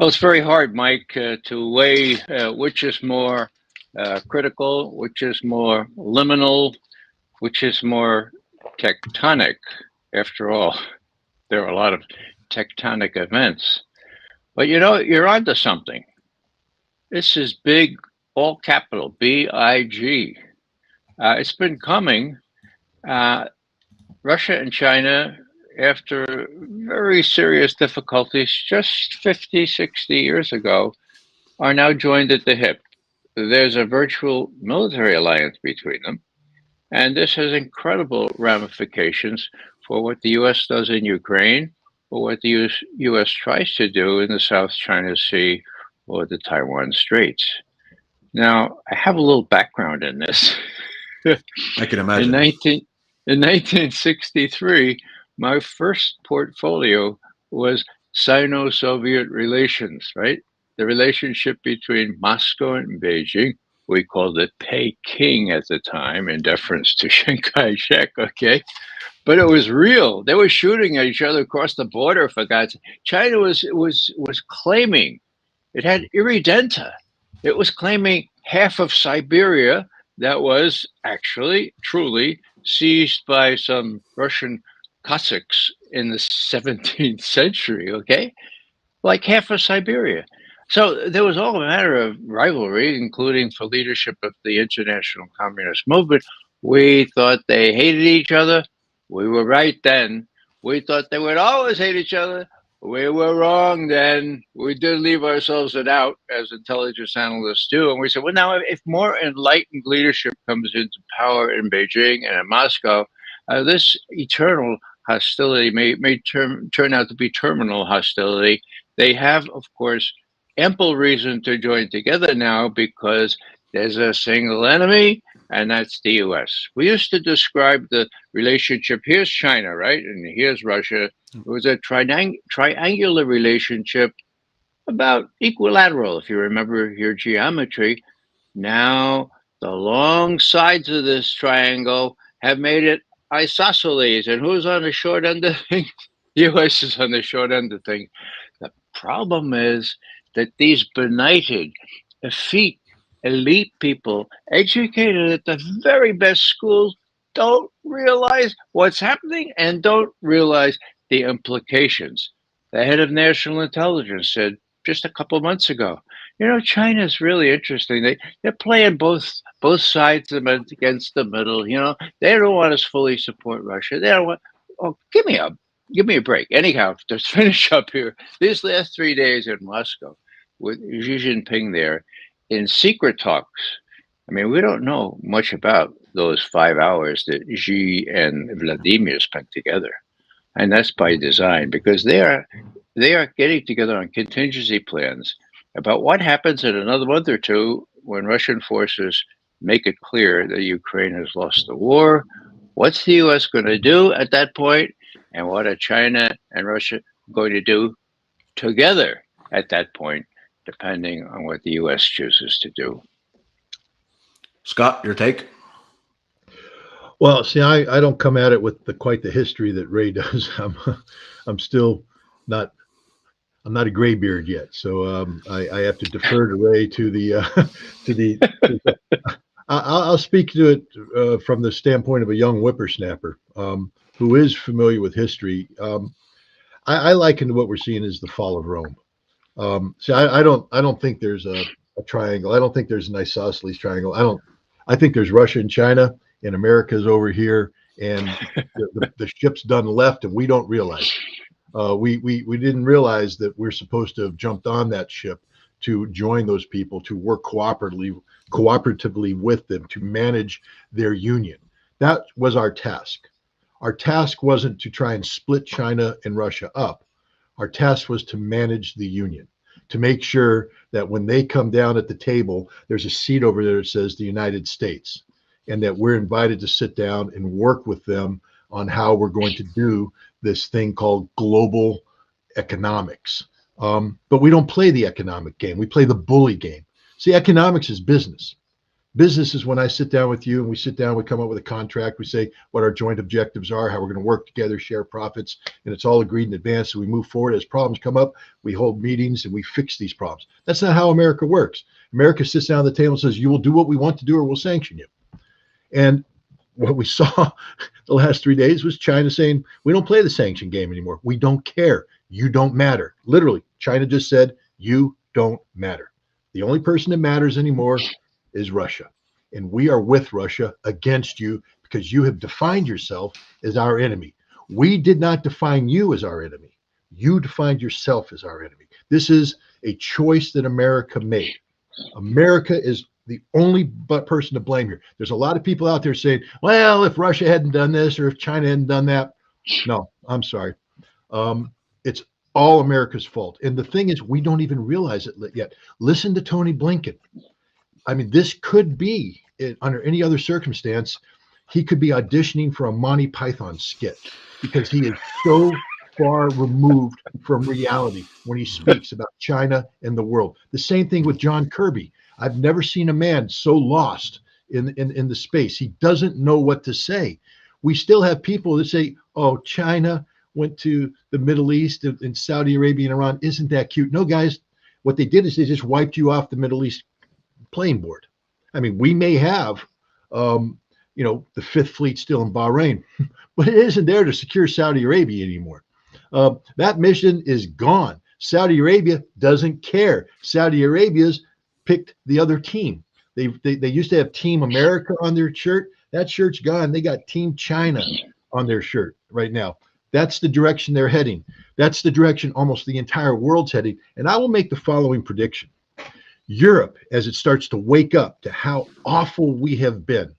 Well, it's very hard, Mike, to weigh which is more critical, which is more liminal, which is more tectonic. After all, there are a lot of tectonic events. But you're onto something. This is big, all capital, BIG. It's been coming. Uh, Russia and China, after very serious difficulties just 50, 60 years ago, are now joined at the hip. There's a virtual military alliance between them, and this has incredible ramifications for what the US does in Ukraine, or what the US tries to do in the South China Sea or the Taiwan Straits. Now, I have a little background in this. I can in imagine. 1963, my first portfolio was Sino-Soviet relations, right? The relationship between Moscow and Beijing. We called it Peking at the time in deference to Chiang Kai-shek, okay? But it was real. They were shooting at each other across the border, for God's sake. China was claiming, it had irredenta. It was claiming half of Siberia that was actually, truly seized by some Russian Cossacks in the 17th century, okay? Like half of Siberia. So there was all a matter of rivalry, including for leadership of the international communist movement. We thought they hated each other. We were right then. We thought they would always hate each other. We were wrong then. We did leave ourselves an out, as intelligence analysts do. And we said, well, now, if more enlightened leadership comes into power in Beijing and in Moscow, this eternal hostility may turn out to be terminal hostility. They have, of course, ample reason to join together now because there's a single enemy, and that's the US. We used to describe the relationship, here's China, right? And here's Russia. It was a triangular relationship, about equilateral, if you remember your geometry. Now, the long sides of this triangle have made it isosceles. And who's on the short end of things? US is on the short end of things. The problem is that these benighted, effete, elite people, educated at the very best schools, don't realize what's happening and don't realize the implications. The head of national intelligence said just a couple of months ago, China's really interesting. They're playing both sides of it against the middle. They don't want us fully support Russia. They don't want. Oh, give me a break. Anyhow, to finish up here, these last 3 days in Moscow with Xi Jinping there in secret talks. I mean, we don't know much about those 5 hours that Xi and Vladimir spent together, and that's by design because they are getting together on contingency plans about what happens in another month or two when Russian forces make it clear that Ukraine has lost the war. What's the US going to do at that point? And what are China and Russia going to do together at that point, depending on what the US chooses to do? Scott, your take? Well, see, I don't come at it with quite the history that Ray does. I'm still not. I'm not a graybeard yet, so I have to defer to Ray to the to the. I'll speak to it from the standpoint of a young whippersnapper who is familiar with history. I liken what we're seeing as the fall of Rome. See, I don't think there's a triangle. I don't think there's an isosceles triangle. I think there's Russia and China, and America's over here, and the ship's done left, and we don't realize. We didn't realize that we're supposed to have jumped on that ship to join those people, to work cooperatively with them, to manage their union. That was our task. Our task wasn't to try and split China and Russia up. Our task was to manage the union, to make sure that when they come down at the table, there's a seat over there that says the United States, and that we're invited to sit down and work with them on how we're going to do this thing called global economics. But we don't play the economic game. We play the bully game. See, economics is business. Business is when I sit down with you and we sit down, we come up with a contract, we say what our joint objectives are, how we're going to work together, share profits, and it's all agreed in advance. So we move forward. As problems come up, we hold meetings and we fix these problems. That's not how America works. America sits down at the table and says, you will do what we want to do or we'll sanction you. And what we saw the last 3 days was China saying, we don't play the sanction game anymore. We don't care. You don't matter. Literally, China just said, you don't matter. The only person that matters anymore is Russia. And we are with Russia against you because you have defined yourself as our enemy. We did not define you as our enemy. You defined yourself as our enemy. This is a choice that America made. America is the only person to blame here. There's a lot of people out there saying, well, if Russia hadn't done this or if China hadn't done that. No, I'm sorry. It's all America's fault. And the thing is, we don't even realize it yet. Listen to Tony Blinken. I mean, this could be, under any other circumstance, he could be auditioning for a Monty Python skit because he is so far removed from reality when he speaks about China and the world. The same thing with John Kirby. I've never seen a man so lost in the space. He doesn't know what to say. We still have people that say, oh, China went to the Middle East and Saudi Arabia and Iran. Isn't that cute? No, guys, what they did is they just wiped you off the Middle East playing board. I mean, we may have, the Fifth Fleet still in Bahrain, but it isn't there to secure Saudi Arabia anymore. That mission is gone. Saudi Arabia doesn't care. Saudi Arabia's picked the other team. They used to have Team America on their shirt. That shirt's gone. They got Team China on their shirt right now. That's the direction they're heading. That's the direction almost the entire world's heading. And I will make the following prediction. Europe, as it starts to wake up to how awful we have been,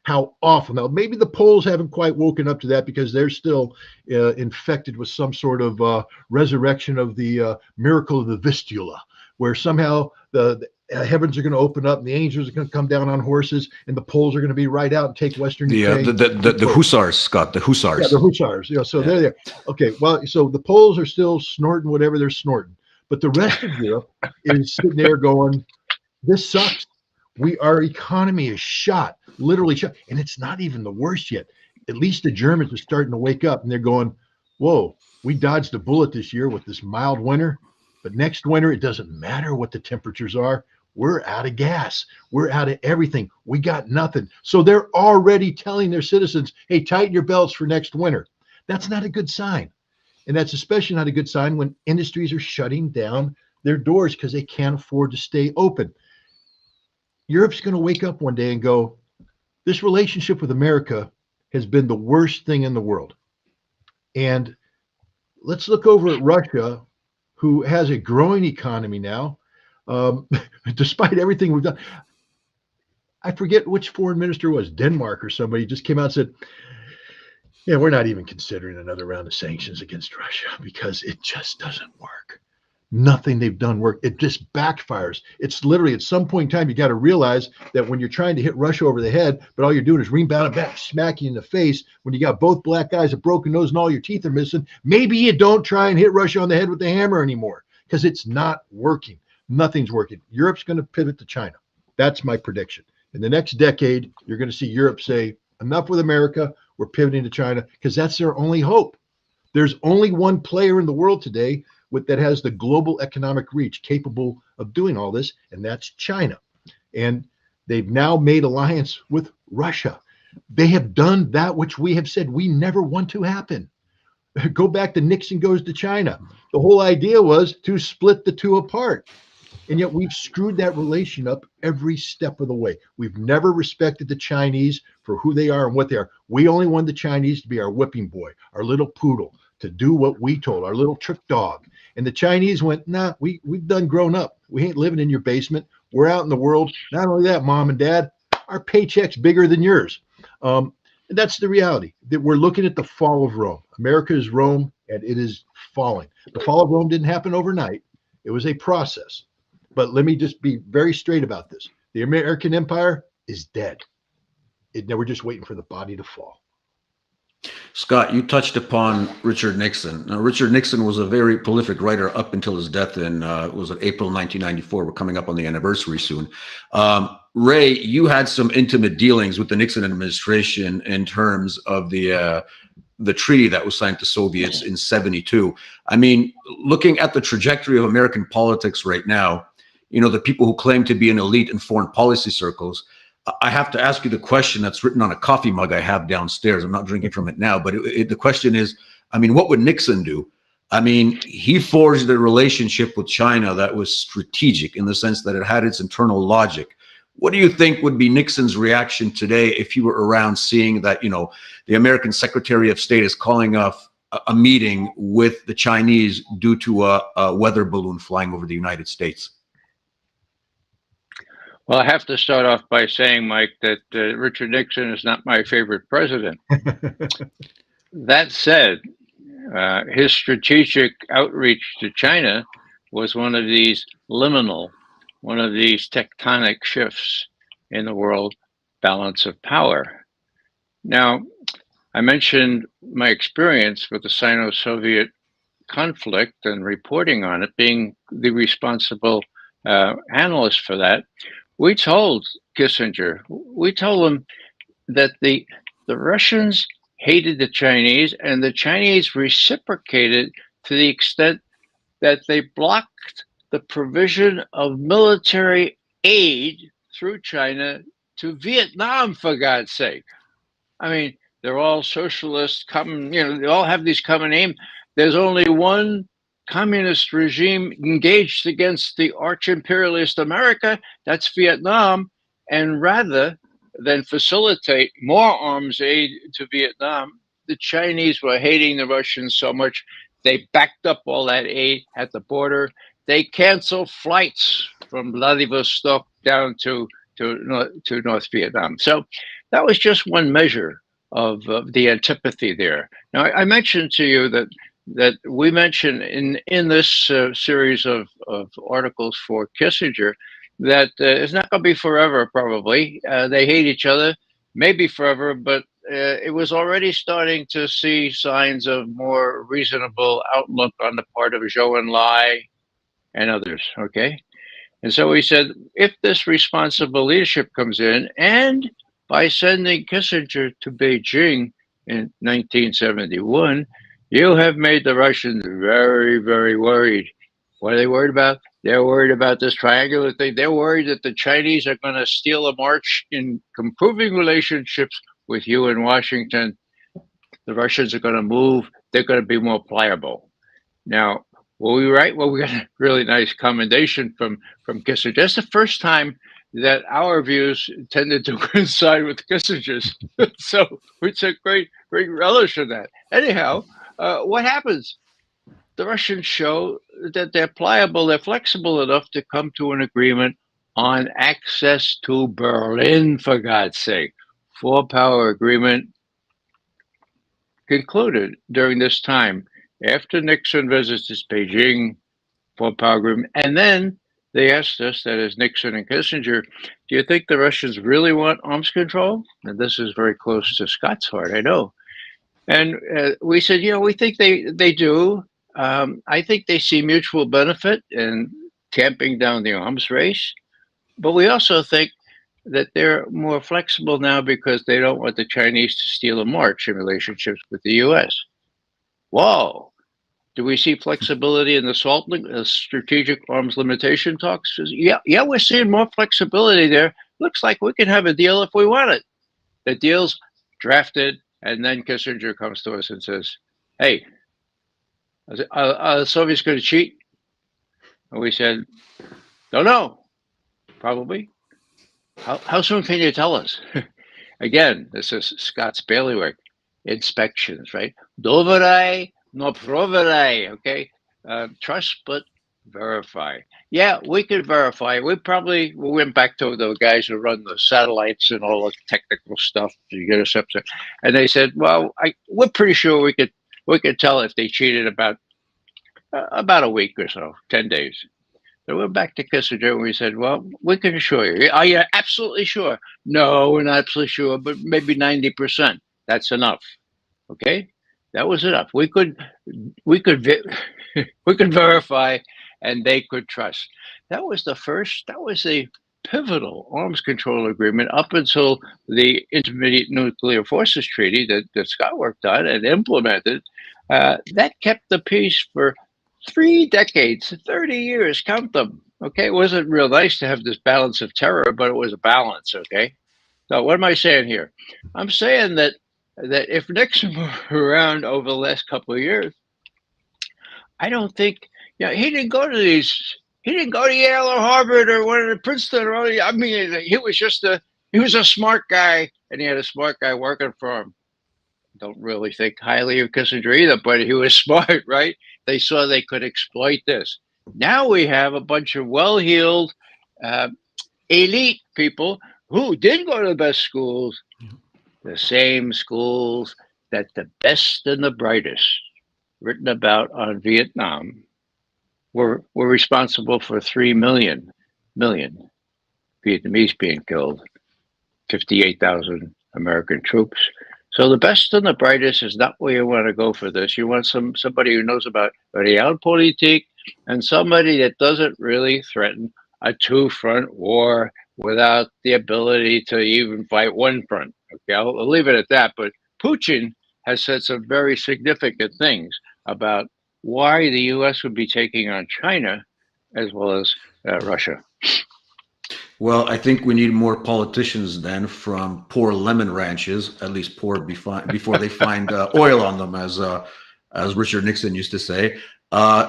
how awful. Now, maybe the Poles haven't quite woken up to that because they're still infected with some sort of resurrection of the miracle of the Vistula, where somehow the heavens are going to open up and the angels are going to come down on horses and the Poles are going to be right out and take Western Ukraine. The Hussars, Scott, the Hussars. Yeah, the Hussars. So they're there. Okay, well, so the Poles are still snorting whatever they're snorting. But the rest of Europe is sitting there going, this sucks. Our economy is shot, literally shot. And it's not even the worst yet. At least the Germans are starting to wake up and they're going, whoa, we dodged a bullet this year with this mild winter. But next winter, it doesn't matter what the temperatures are. We're out of gas. We're out of everything. We got nothing. So they're already telling their citizens, hey, tighten your belts for next winter. That's not a good sign. And that's especially not a good sign when industries are shutting down their doors because they can't afford to stay open. Europe's going to wake up one day and go, this relationship with America has been the worst thing in the world. And let's look over at Russia, who has a growing economy now, despite everything we've done. I forget which foreign minister it was, Denmark or somebody, just came out and said, yeah, we're not even considering another round of sanctions against Russia because it just doesn't work. Nothing they've done work. It just backfires. It's literally at some point in time, you got to realize that when you're trying to hit Russia over the head, but all you're doing is rebound it back, smack you in the face. When you got both black eyes, a broken nose, and all your teeth are missing, maybe you don't try and hit Russia on the head with the hammer anymore because it's not working. Nothing's working. Europe's going to pivot to China. That's my prediction. In the next decade, you're going to see Europe say, enough with America. We're pivoting to China because that's their only hope. There's only one player in the world today that has the global economic reach capable of doing all this, and that's China. And they've now made alliance with Russia. They have done that which we have said we never want to happen. Go back to Nixon goes to China. The whole idea was to split the two apart. And yet we've screwed that relation up every step of the way. We've never respected the Chinese for who they are and what they are. We only want the Chinese to be our whipping boy, our little poodle, to do what we told, our little trick dog. And the Chinese went, nah, we've done grown up. We ain't living in your basement. We're out in the world. Not only that, mom and dad, our paycheck's bigger than yours. And that's the reality, that we're looking at the fall of Rome. America is Rome, and it is falling. The fall of Rome didn't happen overnight. It was a process. But let me just be very straight about this. The American empire is dead. We're just waiting for the body to fall. Scott, you touched upon Richard Nixon. Now, Richard Nixon was a very prolific writer up until his death in was it April 1994. We're coming up on the anniversary soon. Ray, you had some intimate dealings with the Nixon administration in terms of the treaty that was signed with the Soviets in '72. I mean, looking at the trajectory of American politics right now, you know, the people who claim to be an elite in foreign policy circles, I have to ask you the question that's written on a coffee mug I have downstairs. I'm not drinking from it now, but the question is, I mean, what would Nixon do? I mean, he forged a relationship with China that was strategic in the sense that it had its internal logic. What do you think would be Nixon's reaction today if you were around seeing that, you know, the American Secretary of State is calling off a meeting with the Chinese due to a weather balloon flying over the United States? Well, I have to start off by saying, Mike, that Richard Nixon is not my favorite president. That said, his strategic outreach to China was one of these tectonic shifts in the world balance of power. Now, I mentioned my experience with the Sino-Soviet conflict and reporting on it, being the responsible analyst for that. We told Kissinger, we told him that the Russians hated the Chinese, and the Chinese reciprocated to the extent that they blocked the provision of military aid through China to Vietnam, for God's sake. I mean, they're all socialists, they all have these common aims. There's only one communist regime engaged against the arch-imperialist America, that's Vietnam, and rather than facilitate more arms aid to Vietnam, the Chinese were hating the Russians so much, they backed up all that aid at the border. They canceled flights from Vladivostok down to North Vietnam. So that was just one measure of the antipathy there. Now, I mentioned to you that we mentioned in this series of articles for Kissinger that it's not going to be forever, probably. They hate each other, maybe forever, but it was already starting to see signs of more reasonable outlook on the part of Zhou Enlai and others, okay? And so we said, if this responsible leadership comes in, and by sending Kissinger to Beijing in 1971, you have made the Russians very, very worried. What are they worried about? They're worried about this triangular thing. They're worried that the Chinese are going to steal a march in improving relationships with you in Washington. The Russians are going to move. They're going to be more pliable. Now, were we right? Well, we got a really nice commendation from Kissinger. That's the first time that our views tended to coincide with Kissinger's. So we took great relish in that. Anyhow, what happens? The Russians show that they're pliable, they're flexible enough to come to an agreement on access to Berlin, for God's sake. Four-power agreement concluded during this time. After Nixon visits Beijing, four-power agreement, and then they asked us, that is Nixon and Kissinger, do you think the Russians really want arms control? And this is very close to Scott's heart, I know. And we said, we think they do. I think they see mutual benefit in tamping down the arms race. But we also think that they're more flexible now because they don't want the Chinese to steal a march in relationships with the U.S. Whoa. Do we see flexibility in the strategic arms limitation talks? Yeah, we're seeing more flexibility there. Looks like we can have a deal if we want it. The deal's drafted, and then Kissinger comes to us and says, hey, are the Soviets going to cheat? And we said, don't know, probably. How soon can you tell us? Again, this is Scott's bailiwick. Inspections, right? Doveraj, no proveraj, okay? Trust but verify. Yeah, we could verify. We went back to the guys who run the satellites and all the technical stuff to get us up there. And they said, well, we're pretty sure we could tell if they cheated about a week or so, 10 days. So we went back to Kissinger and we said, well, we can assure you. Are you absolutely sure? No, we're not absolutely sure, but maybe 90%. That's enough. Okay, that was enough. We could we could verify, and they could trust. That was the first. That was the pivotal arms control agreement up until the Intermediate Nuclear Forces Treaty that Scott worked on and implemented. That kept the peace for 3 decades, 30 years. Count them. Okay, it wasn't real nice to have this balance of terror, but it was a balance. Okay, so what am I saying here? I'm saying that if Nixon were around over the last couple of years, I don't think, he didn't go to these. He didn't go to Yale or Harvard or one of the Princeton. Or, I mean, he was a smart guy, and he had a smart guy working for him. Don't really think highly of Kissinger either, but he was smart, right? They saw they could exploit this. Now we have a bunch of well-heeled, uh, elite people who did go to the best schools, the same schools that the best and the brightest written about on Vietnam were responsible for 3 million Vietnamese being killed, 58,000 American troops. So the best and the brightest is not where you want to go for this. You want somebody who knows about realpolitik and somebody that doesn't really threaten a two-front war without the ability to even fight one front. Okay, I'll leave it at that. But Putin has said some very significant things about why the U.S. would be taking on China as well as Russia. Well, I think we need more politicians then from poor lemon ranches, at least poor before they find oil on them, as Richard Nixon used to say.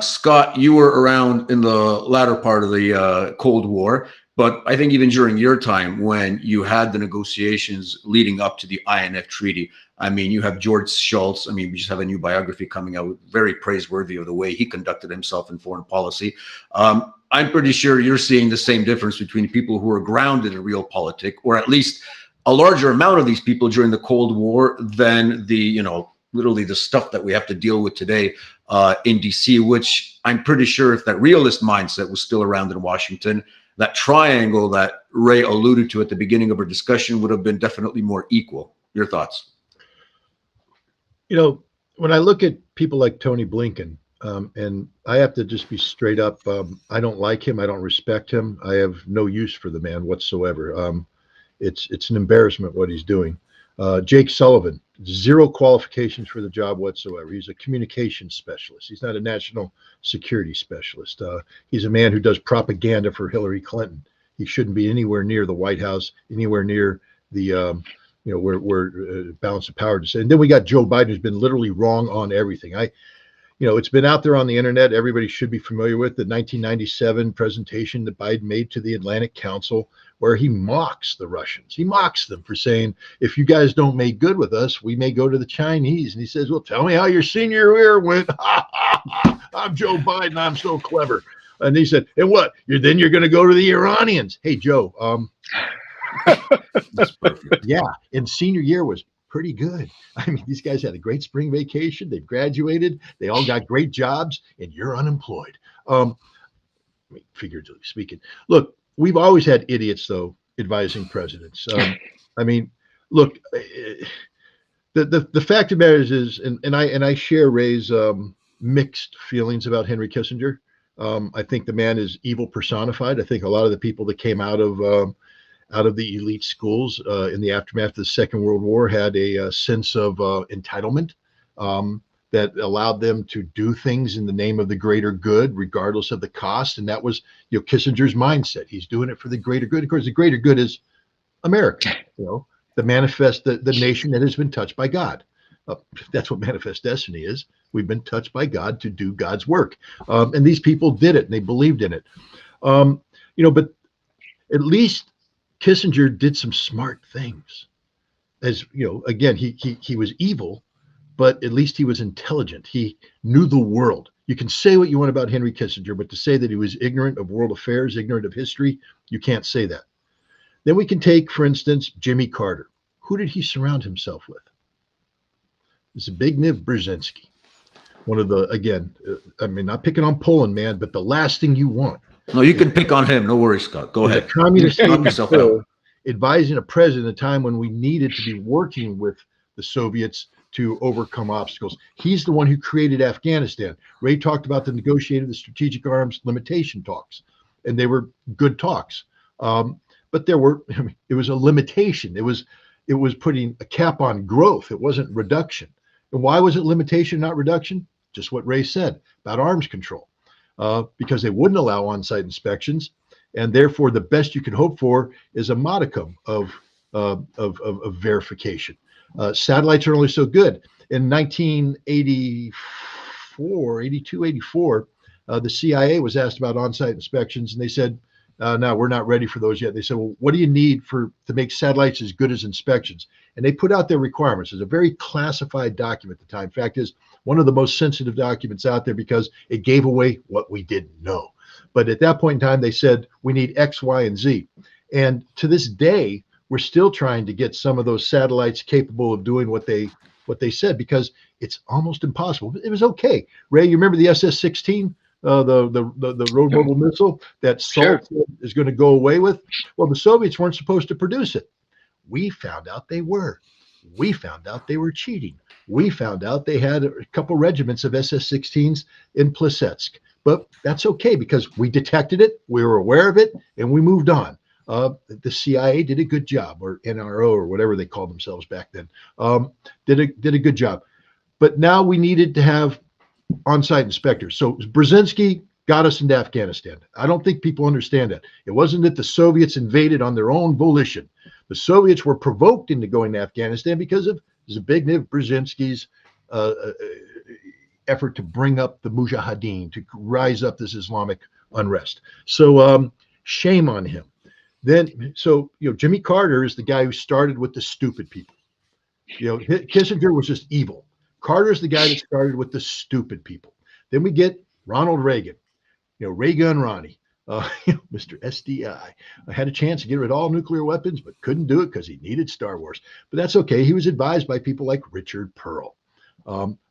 Scott, you were around in the latter part of the Cold War, but I think even during your time when you had the negotiations leading up to the INF Treaty, I mean, you have George Shultz. I mean, we just have a new biography coming out, very praiseworthy of the way he conducted himself in foreign policy. I'm pretty sure you're seeing the same difference between people who are grounded in realpolitik, or at least a larger amount of these people during the Cold War than the, literally the stuff that we have to deal with today in DC, which I'm pretty sure if that realist mindset was still around in Washington, that triangle that Ray alluded to at the beginning of our discussion would have been definitely more equal. Your thoughts? When I look at people like Tony Blinken, and I have to just be straight up, I don't like him. I don't respect him. I have no use for the man whatsoever. It's an embarrassment what he's doing. Jake Sullivan, zero qualifications for the job whatsoever. He's a communications specialist. He's not a national security specialist. He's a man who does propaganda for Hillary Clinton. He shouldn't be anywhere near the White House, anywhere near the where balance of power. And then we got Joe Biden, who's been literally wrong on everything. It's been out there on the internet. Everybody should be familiar with the 1997 presentation that Biden made to the Atlantic Council, where he mocks the Russians. He mocks them for saying, if you guys don't make good with us, we may go to the Chinese. And he says, well, tell me how your senior year went. I'm Joe Biden. I'm so clever. And he said, and what? Then you're going to go to the Iranians. Hey, Joe. That's perfect. Yeah. And senior year was pretty good. I mean, these guys had a great spring vacation. They've graduated. They all got great jobs, and you're unemployed. Figuratively speaking. Look, we've always had idiots, though, advising presidents. I mean, look, the fact of the matter is, and I share Ray's mixed feelings about Henry Kissinger. I think the man is evil personified. I think a lot of the people that came out of the elite schools in the aftermath of the Second World War had a sense of entitlement that allowed them to do things in the name of the greater good, regardless of the cost. And that was, Kissinger's mindset. He's doing it for the greater good. Of course, the greater good is America, the manifest, the nation that has been touched by God. That's what Manifest Destiny is. We've been touched by God to do God's work. And these people did it, and they believed in it. But at least Kissinger did some smart things. As again, he was evil, but at least he was intelligent. He knew the world. You can say what you want about Henry Kissinger, but to say that he was ignorant of world affairs, ignorant of history, you can't say that. Then we can take, for instance, Jimmy Carter. Who did he surround himself with? Zbigniew Brzezinski. One of the, again, not picking on Poland, man, but the last thing you want. No, you can pick on him. No worries, Scott. Go ahead. A communist advising a president at a time when we needed to be working with the Soviets to overcome obstacles. He's the one who created Afghanistan. Ray talked about the strategic arms limitation talks, and they were good talks. But there were, it was a limitation. It was putting a cap on growth. It wasn't reduction. And why was it limitation, not reduction? Just what Ray said about arms control, because they wouldn't allow on-site inspections, and therefore the best you could hope for is a modicum of verification. Satellites are only so good. In 1984, 82, 84, the CIA was asked about on-site inspections, and they said, no, we're not ready for those yet. They said, well, what do you need to make satellites as good as inspections? And they put out their requirements. It's a very classified document at the time. Fact is, one of the most sensitive documents out there because it gave away what we didn't know. But at that point in time, they said, we need X, Y, and Z. And to this day, we're still trying to get some of those satellites capable of doing what they said, because it's almost impossible. It was okay. Ray, you remember the SS-16? The road mobile missile that Salt is going to go away with? Well, the Soviets weren't supposed to produce it. We found out they were. We found out they were cheating. We found out they had a couple regiments of SS-16s in Plesetsk. But that's okay because we detected it, we were aware of it, and we moved on. The CIA did a good job, or NRO, or whatever they called themselves back then, did a good job. But now we needed to have on-site inspectors. So Brzezinski got us into Afghanistan. I don't think people understand that. It wasn't that the Soviets invaded on their own volition. The Soviets were provoked into going to Afghanistan because of Zbigniew Brzezinski's effort to bring up the Mujahideen, to rise up this Islamic unrest. So shame on him. Then, so, Jimmy Carter is the guy who started with the stupid people. Kissinger was just evil. Carter's the guy that started with the stupid people. Then we get Ronald Reagan, Ray Gun Ronnie, Mr. SDI. I had a chance to get rid of all nuclear weapons, but couldn't do it because he needed Star Wars. But that's okay. He was advised by people like Richard Pearl.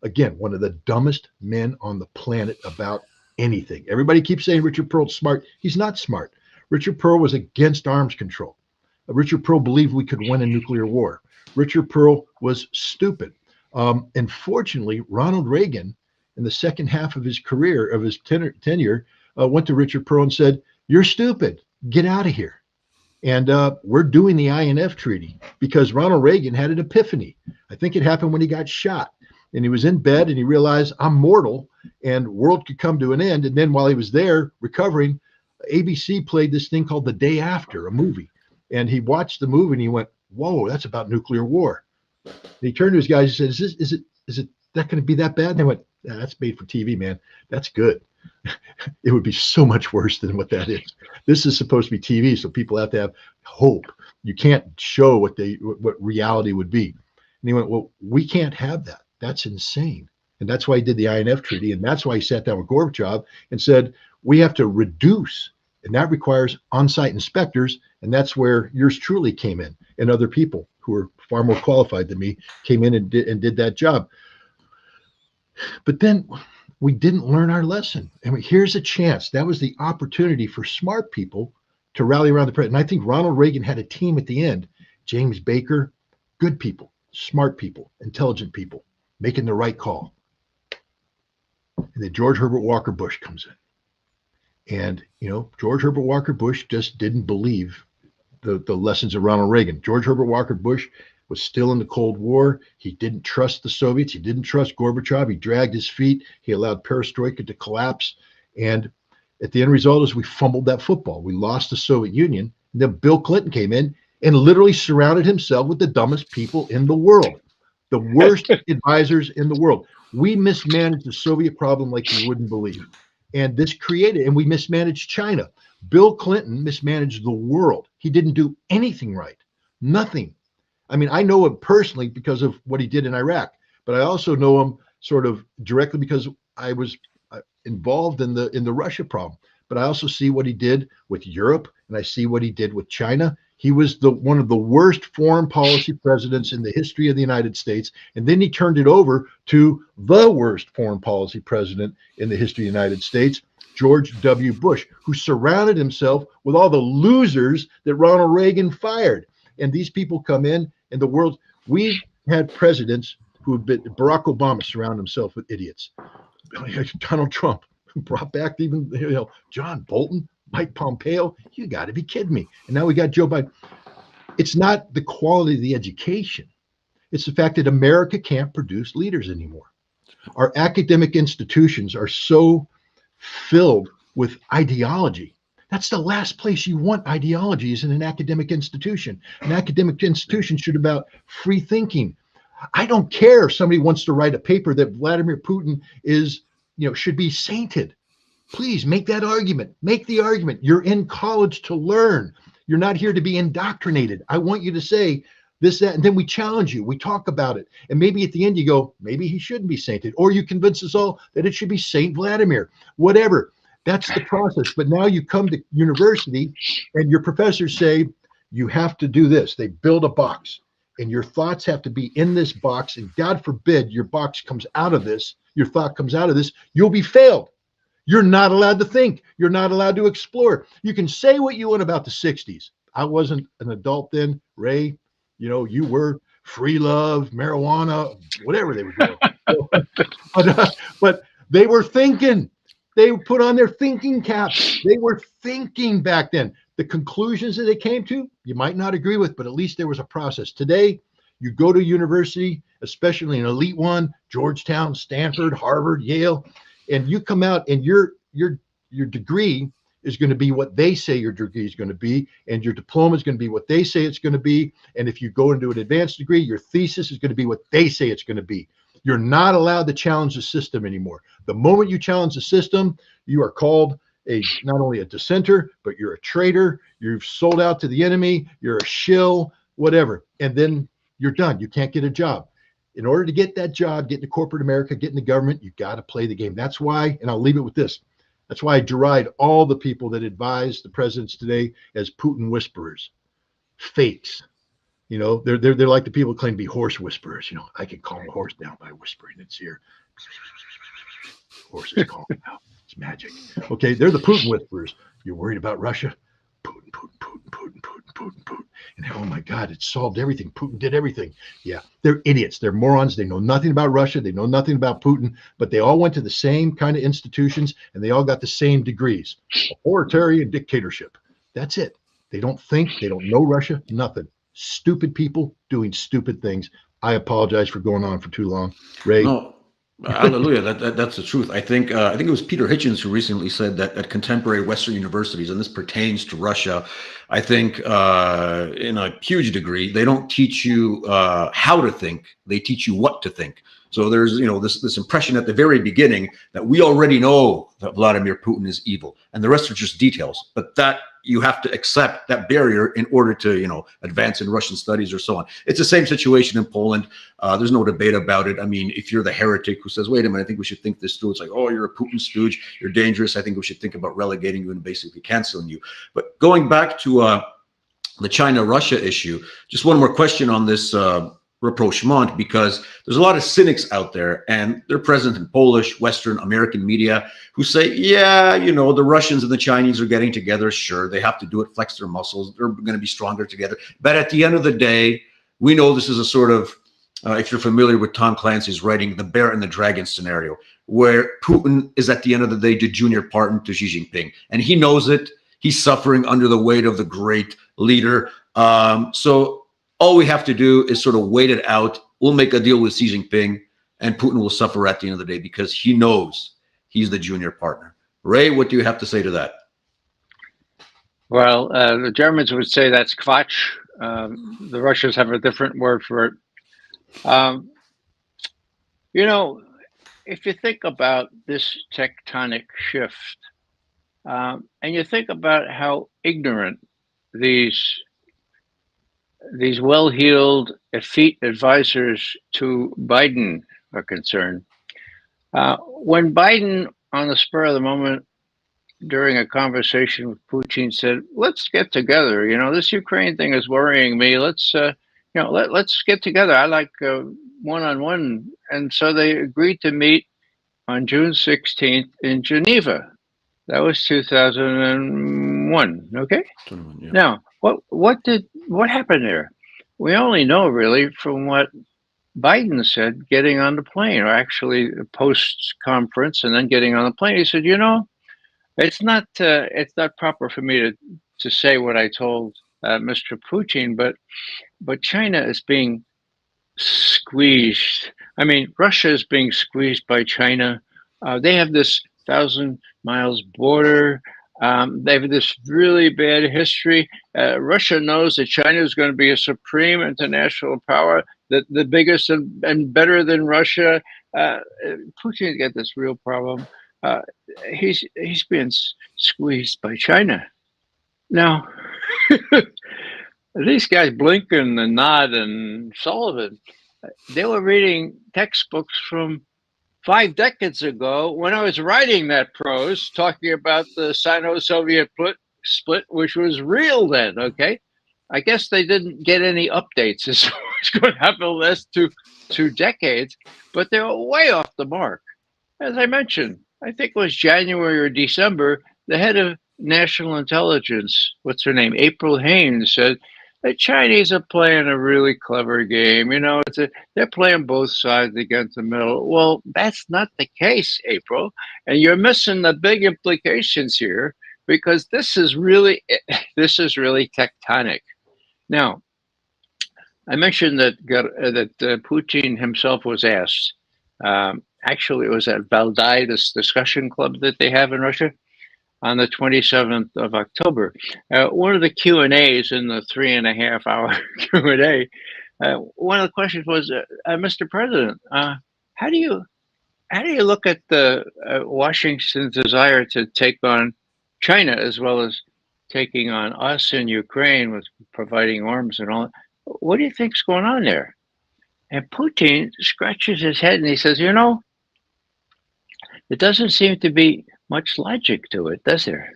Again, one of the dumbest men on the planet about anything. Everybody keeps saying Richard Pearl's smart. He's not smart. Richard Pearl was against arms control. Richard Pearl believed we could win a nuclear war. Richard Pearl was stupid. And fortunately, Ronald Reagan, in the second half of his career, of his tenure, went to Richard Pearl and said, "You're stupid. Get out of here." And we're doing the INF Treaty because Ronald Reagan had an epiphany. I think it happened when he got shot. And he was in bed and he realized, I'm mortal and world could come to an end. And then while he was there recovering, ABC played this thing called The Day After, a movie. And he watched the movie and he went, whoa, that's about nuclear war. And he turned to his guys and said, is it that going to be that bad? And they went, yeah, that's made for TV, man. That's good. It would be so much worse than what that is. This is supposed to be TV, so people have to have hope. You can't show what reality would be. And he went, well, we can't have that. That's insane. And that's why he did the INF Treaty. And that's why he sat down with Gorbachev and said, we have to reduce. And that requires on-site inspectors. And that's where yours truly came in, and other people who are far more qualified than me came in and did that job. But then we didn't learn our lesson. And here's a chance. That was the opportunity for smart people to rally around the president. And I think Ronald Reagan had a team at the end. James Baker, good people, smart people, intelligent people, making the right call. And then George Herbert Walker Bush comes in. And, George Herbert Walker Bush just didn't believe the lessons of Ronald Reagan. George Herbert Walker Bush was still in the Cold War. He didn't trust the Soviets. He didn't trust Gorbachev. He dragged his feet. He allowed perestroika to collapse. And at the end result is we fumbled that football. We lost the Soviet Union. And then Bill Clinton came in and literally surrounded himself with the dumbest people in the world, the worst advisors in the world. We mismanaged the Soviet problem like you wouldn't believe. And this created, and we mismanaged China. Bill Clinton mismanaged the world. He didn't do anything right. Nothing. I mean, I know him personally because of what he did in Iraq, but I also know him sort of directly because I was involved in the Russia problem. But I also see what he did with Europe, and I see what he did with China. He was one of the worst foreign policy presidents in the history of the United States. And then he turned it over to the worst foreign policy president in the history of the United States, George W. Bush, who surrounded himself with all the losers that Ronald Reagan fired. And these people come in, and the world, we had presidents who have been, Barack Obama surrounded himself with idiots. Donald Trump brought back even, John Bolton, Mike Pompeo. You got to be kidding me. And now we got Joe Biden. It's not the quality of the education. It's the fact that America can't produce leaders anymore. Our academic institutions are so filled with ideology. That's the last place you want ideology, is in an academic institution. An academic institution should be about free thinking. I don't care if somebody wants to write a paper that Vladimir Putin is, should be sainted. Please make that argument. Make the argument. You're in college to learn. You're not here to be indoctrinated. I want you to say this, that, and then we challenge you. We talk about it. And maybe at the end you go, maybe he shouldn't be sainted. Or you convince us all that it should be Saint Vladimir, whatever. That's the process. But now you come to university and your professors say, you have to do this. They build a box and your thoughts have to be in this box. And God forbid your box comes out of this, your thought comes out of this, you'll be failed. You're not allowed to think. You're not allowed to explore. You can say what you want about the 60s. I wasn't an adult then, Ray. You were free love, marijuana, whatever they were doing. But they were thinking. They put on their thinking caps. They were thinking back then. The conclusions that they came to, you might not agree with, but at least there was a process. Today, you go to university, especially an elite one, Georgetown, Stanford, Harvard, Yale, and you come out and your degree is going to be what they say your degree is going to be, and your diploma is going to be what they say it's going to be. And if you go into an advanced degree, your thesis is going to be what they say it's going to be. You're not allowed to challenge the system anymore. The moment you challenge the system, you are called not only a dissenter, but you're a traitor. You've sold out to the enemy. You're a shill, whatever. And then you're done. You can't get a job. In order to get that job, get into corporate America, get in the government, you got to play the game. That's why, and I'll leave it with this. That's why I deride all the people that advise the presidents today as Putin whisperers, fakes. They're like the people who claim to be horse whisperers. I can calm a horse down by whispering its ear. Horse is calm now. It's magic. Okay, they're the Putin whisperers. You're worried about Russia? Putin, Putin, Putin, Putin, Putin, Putin, Putin. And oh my God, it solved everything. Putin did everything. Yeah, they're idiots. They're morons. They know nothing about Russia. They know nothing about Putin, but they all went to the same kind of institutions and they all got the same degrees. Authoritarian dictatorship. That's it. They don't think. They don't know Russia. Nothing. Stupid people doing stupid things. I apologize for going on for too long. Ray. No. Hallelujah. That's the truth. I think it was Peter Hitchens who recently said that at contemporary Western universities, and this pertains to Russia, I think in a huge degree, they don't teach you how to think. They teach you what to think. So there's, this impression at the very beginning that we already know that Vladimir Putin is evil and the rest are just details, but that you have to accept that barrier in order to, advance in Russian studies or so on. It's the same situation in Poland. There's no debate about it. I mean, if you're the heretic who says, wait a minute, I think we should think this through. It's like, oh, you're a Putin stooge. You're dangerous. I think we should think about relegating you and basically canceling you. But going back to the China-Russia issue, just one more question on this rapprochement, because there's a lot of cynics out there and they're present in Polish, Western, American media who say, yeah, the Russians and the Chinese are getting together. Sure, they have to do it, flex their muscles. They're going to be stronger together. But at the end of the day, we know this is a sort of, if you're familiar with Tom Clancy's writing, the bear and the dragon scenario, where Putin is at the end of the day the junior partner to Xi Jinping. And he knows it. He's suffering under the weight of the great leader. So all we have to do is sort of wait it out. We'll make a deal with Xi Jinping and Putin will suffer at the end of the day because he knows he's the junior partner. Ray, what do you have to say to that? Well, the Germans would say that's Quatsch. The Russians have a different word for it. If you think about this tectonic shift, and you think about how ignorant these well-heeled, effete advisors to Biden are concerned. When Biden, on the spur of the moment, during a conversation with Putin, said, "Let's get together. This Ukraine thing is worrying me. Let's get together. I like one-on-one." And so they agreed to meet on June 16th in Geneva. That was 2001. Okay. 21, yeah. Now, what happened there? We only know really from what Biden said getting on the plane, or actually post conference and then getting on the plane. He said, it's not proper for me to say what I told Mr. Putin, but China is being squeezed. I mean, Russia is being squeezed by China. They have this 1,000 miles border. They have this really bad history. Russia knows that China is going to be a supreme international power, that the biggest and better than Russia. Putin's got this real problem. He's being squeezed by China. Now, these guys, Blinken and Nod and Sullivan, they were reading textbooks from 5 decades ago when I was writing that prose, talking about the Sino-Soviet split, which was real then, okay? I guess they didn't get any updates as to what's going to happen the last two decades, but they were way off the mark. As I mentioned, I think it was January or December, the head of national intelligence, what's her name, April Haines, said the Chinese are playing a really clever game. They're playing both sides against the middle. Well, that's not the case, April, and you're missing the big implications here, because this is really tectonic. Now, I mentioned that Putin himself was asked. Actually, it was at Valdai, this discussion club that they have in Russia, on the 27th of October. One of the Q&As in the 3.5-hour Q&A, one of the questions was, Mr. President, how do you look at the Washington's desire to take on China as well as taking on us in Ukraine with providing arms and all? What do you think's going on there? And Putin scratches his head and he says, there doesn't seem to be much logic to it, does there?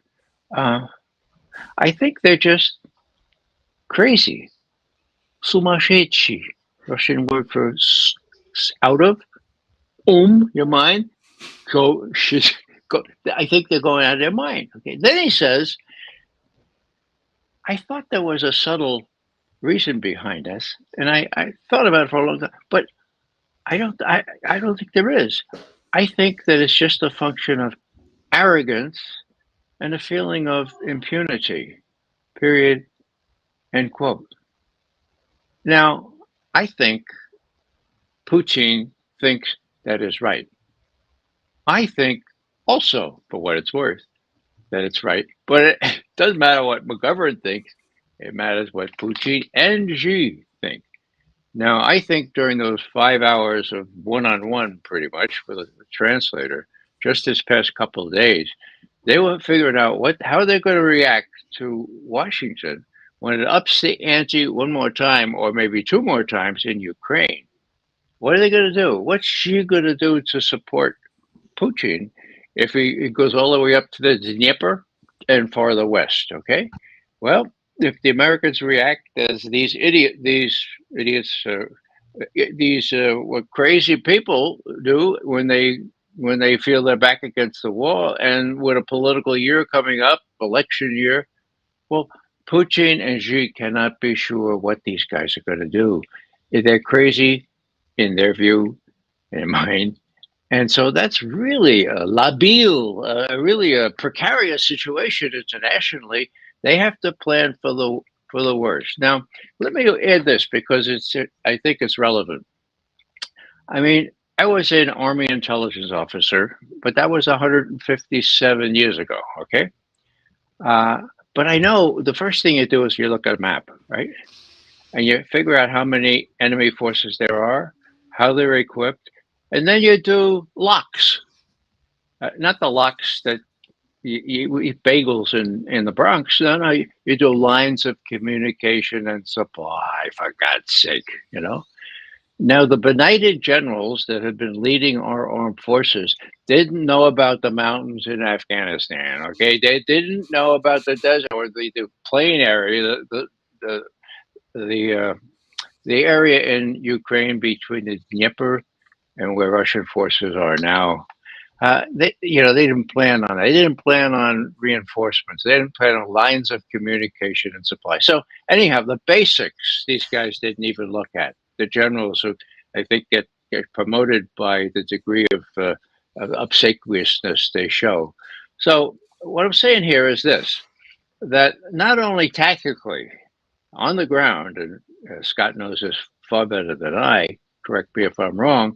I think they're just crazy. Sumashchi, Russian word for out of, your mind. Go. I think they're going out of their mind. Okay. Then he says, I thought there was a subtle reason behind this, and I thought about it for a long time, but I don't think there is. I think that it's just a function of arrogance and a feeling of impunity, period, end quote. Now, I think Putin thinks that is right. I think also, for what it's worth, that it's right. But it doesn't matter what McGovern thinks. It matters what Putin and Xi think. Now, I think during those 5 hours of one-on-one, pretty much, with a translator, just this past couple of days, they were figuring out how they're going to react to Washington when it ups the ante one more time, or maybe 2 more times in Ukraine. What are they going to do? What's Xi going to do to support Putin if he goes all the way up to the Dnieper and farther west? Okay, well, if the Americans react as these what crazy people do when they feel they're back against the wall, and with a political year coming up, election year, well, Putin and Xi cannot be sure what these guys are going to do. They're crazy in their view, in mine. And so that's really a labile, really a precarious situation internationally. They have to plan for the worst. Now, let me add this because I think it's relevant. I mean, I was an Army intelligence officer, but that was 157 years ago, okay? But I know the first thing you do is you look at a map, right? And you figure out how many enemy forces there are, how they're equipped, and then you do locks. Not the locks that you eat bagels in the Bronx. No, you do lines of communication and supply, for God's sake, Now, the benighted generals that had been leading our armed forces didn't know about the mountains in Afghanistan, okay? They didn't know about the desert or the plain area, the area in Ukraine between the Dnieper and where Russian forces are now. They didn't plan on it. They didn't plan on reinforcements. They didn't plan on lines of communication and supply. So anyhow, the basics, these guys didn't even look at. The generals I think, get promoted by the degree of obsequiousness they show. So what I'm saying here is this: that not only tactically on the ground, and Scott knows this far better than I. Correct me if I'm wrong.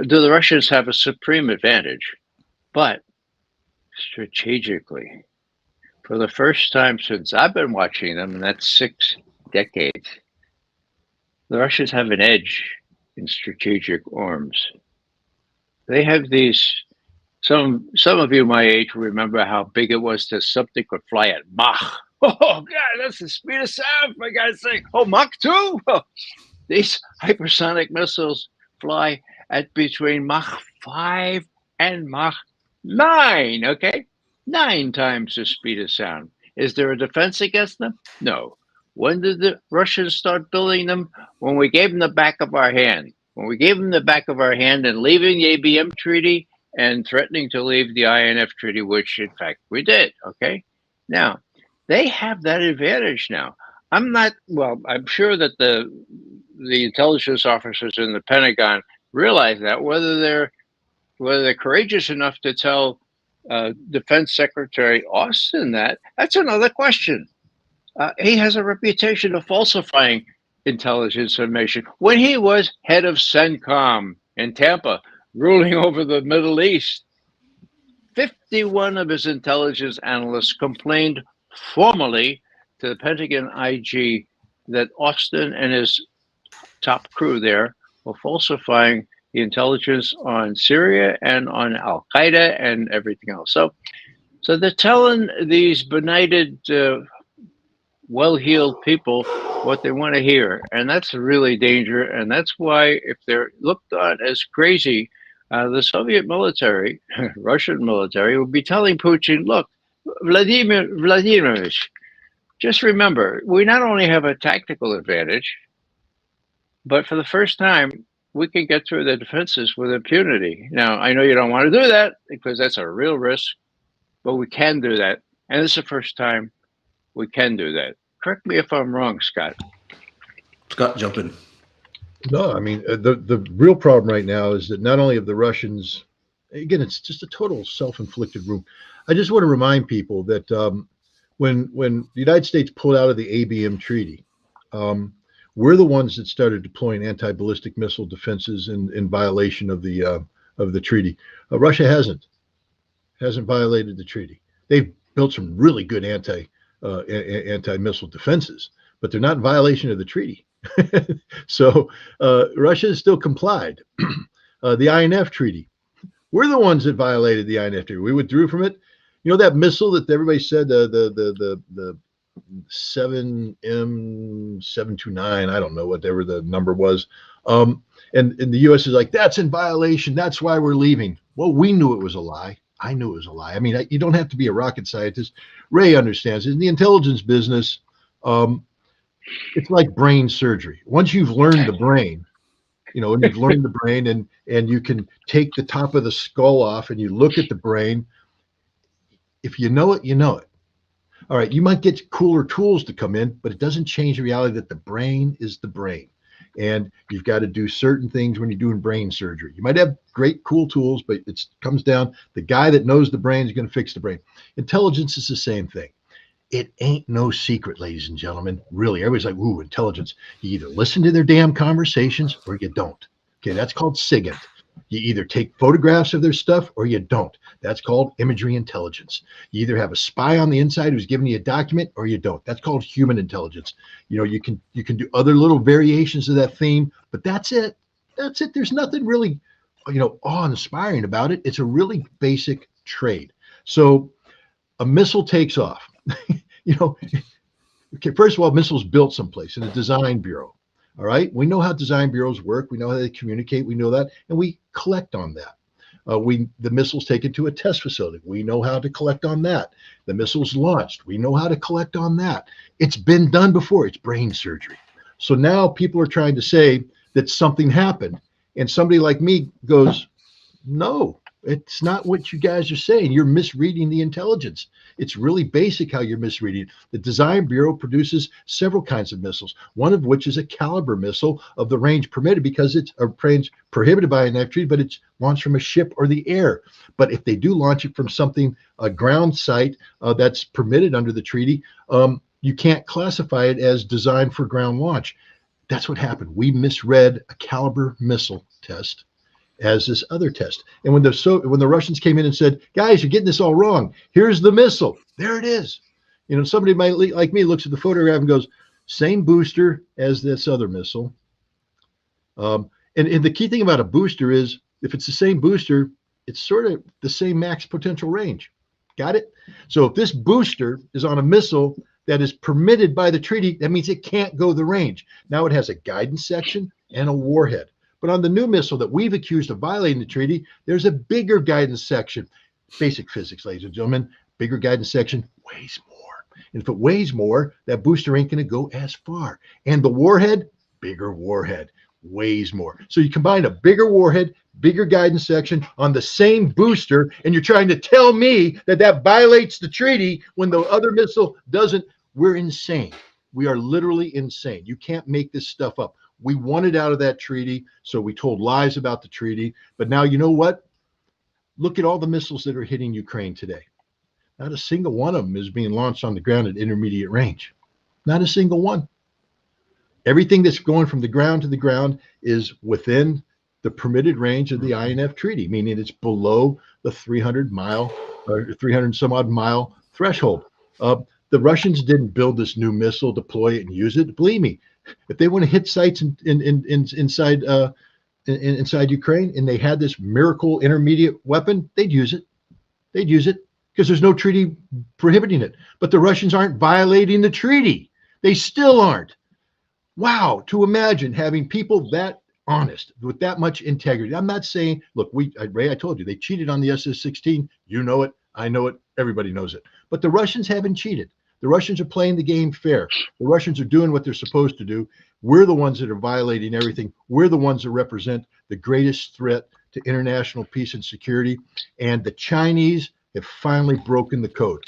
Do the Russians have a supreme advantage? But strategically, for the first time since I've been watching them, and that's 6 decades, the Russians have an edge in strategic arms. They have these. Some of you my age remember how big it was that something could fly at Mach. Oh God, that's the speed of sound, for God's sake! Oh, Mach 2. These hypersonic missiles fly at between Mach 5 and Mach 9. Okay, 9 times the speed of sound. Is there a defense against them? No. When did the Russians start building them? When we gave them the back of our hand. When we gave them the back of our hand and leaving the ABM treaty and threatening to leave the INF treaty, which in fact we did. Okay, now they have that advantage now. I'm sure that the intelligence officers in the Pentagon realize that. Whether they're courageous enough to tell Defense Secretary Austin that's another question. He has a reputation of falsifying intelligence information. When he was head of CENTCOM in Tampa, ruling over the Middle East, 51 of his intelligence analysts complained formally to the Pentagon IG that Austin and his top crew there were falsifying the intelligence on Syria and on Al Qaeda and everything else. So they're telling these benighted, well-heeled people what they want to hear, and that's really dangerous. And that's why, if they're looked on as crazy, the Soviet military, Russian military, would be telling Putin, "Look, Vladimirovich, just remember, we not only have a tactical advantage, but for the first time, we can get through the defenses with impunity." Now, I know you don't want to do that because that's a real risk, but we can do that. And it's the first time we can do that. Correct me if I'm wrong, Scott. Scott, jump in. No, I mean, the real problem right now is that not only have the Russians, again, it's just a total self-inflicted wound. I just want to remind people that when the United States pulled out of the ABM treaty, we're the ones that started deploying anti-ballistic missile defenses in violation of the treaty. Russia hasn't violated the treaty. They've built some really good anti-missile defenses, but they're not in violation of the treaty. So Russia has still complied. The INF treaty, we're the ones that violated the INF treaty. We withdrew from it. You know that missile that everybody said the 7M729, I don't know whatever the number was. And the US is like, that's in violation. That's why we're leaving. Well, we knew it was a lie. I knew it was a lie. I mean, you don't have to be a rocket scientist. Ray understands. In the intelligence business, it's like brain surgery. Once you've learned the brain, and you've learned the brain and you can take the top of the skull off and you look at the brain, if you know it, you know it. All right, you might get cooler tools to come in, but it doesn't change the reality that the brain is the brain. And you've got to do certain things when you're doing brain surgery. You might have great, cool tools, but it comes down, the guy that knows the brain is going to fix the brain. Intelligence is the same thing. It ain't no secret, ladies and gentlemen. Really, everybody's like, ooh, intelligence. You either listen to their damn conversations or you don't. Okay, that's called SIGINT. You either take photographs of their stuff or you don't. That's called imagery intelligence. You either have a spy on the inside who's giving you a document or you don't. That's called human intelligence. You can do other little variations of that theme, but that's it. That's it. There's nothing really, awe-inspiring about it. It's a really basic trade. So a missile takes off. Okay, first of all, missiles built someplace in a design bureau. All right, we know how design bureaus work. We know how they communicate. We know that, and we collect on that. The missile's taken to a test facility. We know how to collect on that. The missile's launched. We know how to collect on that. It's been done before. It's brain surgery. So now people are trying to say that something happened, and somebody like me goes, "No, It's not what you guys are saying. You're misreading the intelligence. It's really basic how you're misreading. The Design Bureau produces several kinds of missiles, one of which is a caliber missile of the range permitted because it's a range prohibited by an treaty, but it's launched from a ship or the air. But if they do launch it from something, a ground site that's permitted under the treaty, you can't classify it as designed for ground launch. That's what happened. We misread a caliber missile test as this other test. And when the Russians came in and said, guys, you're getting this all wrong. Here's the missile. There it is. You know, somebody might like me looks at the photograph and goes, same booster as this other missile. And the key thing about a booster is if it's the same booster, it's sort of the same max potential range. Got it? So if this booster is on a missile that is permitted by the treaty, that means it can't go the range. Now it has a guidance section and a warhead. But on the new missile that we've accused of violating the treaty, there's a bigger guidance section. Basic physics, ladies and gentlemen, bigger guidance section weighs more. And if it weighs more, that booster ain't going to go as far. And the warhead, bigger warhead, weighs more. So you combine a bigger warhead, bigger guidance section on the same booster, and you're trying to tell me that that violates the treaty when the other missile doesn't. We're insane. We are literally insane. You can't make this stuff up. We wanted out of that treaty, so we told lies about the treaty. But now you know what? Look at all the missiles that are hitting Ukraine today. Not a single one of them is being launched on the ground at intermediate range. Not a single one. Everything that's going from the ground to the ground is within the permitted range of the INF treaty, meaning it's below the 300-mile or 300 some odd mile threshold. The Russians didn't build this new missile, deploy it, and use it. Believe me, if they want to hit sites inside Ukraine and they had this miracle intermediate weapon, they'd use it. They'd use it because there's no treaty prohibiting it. But the Russians aren't violating the treaty. They still aren't. Wow, to imagine having people that honest with that much integrity. I'm not saying, look, Ray, I told you they cheated on the SS-16. You know it. I know it. Everybody knows it. But the Russians haven't cheated. The Russians are playing the game fair. The Russians are doing what they're supposed to do. We're the ones that are violating everything. We're the ones that represent the greatest threat to international peace and security. And the Chinese have finally broken the code.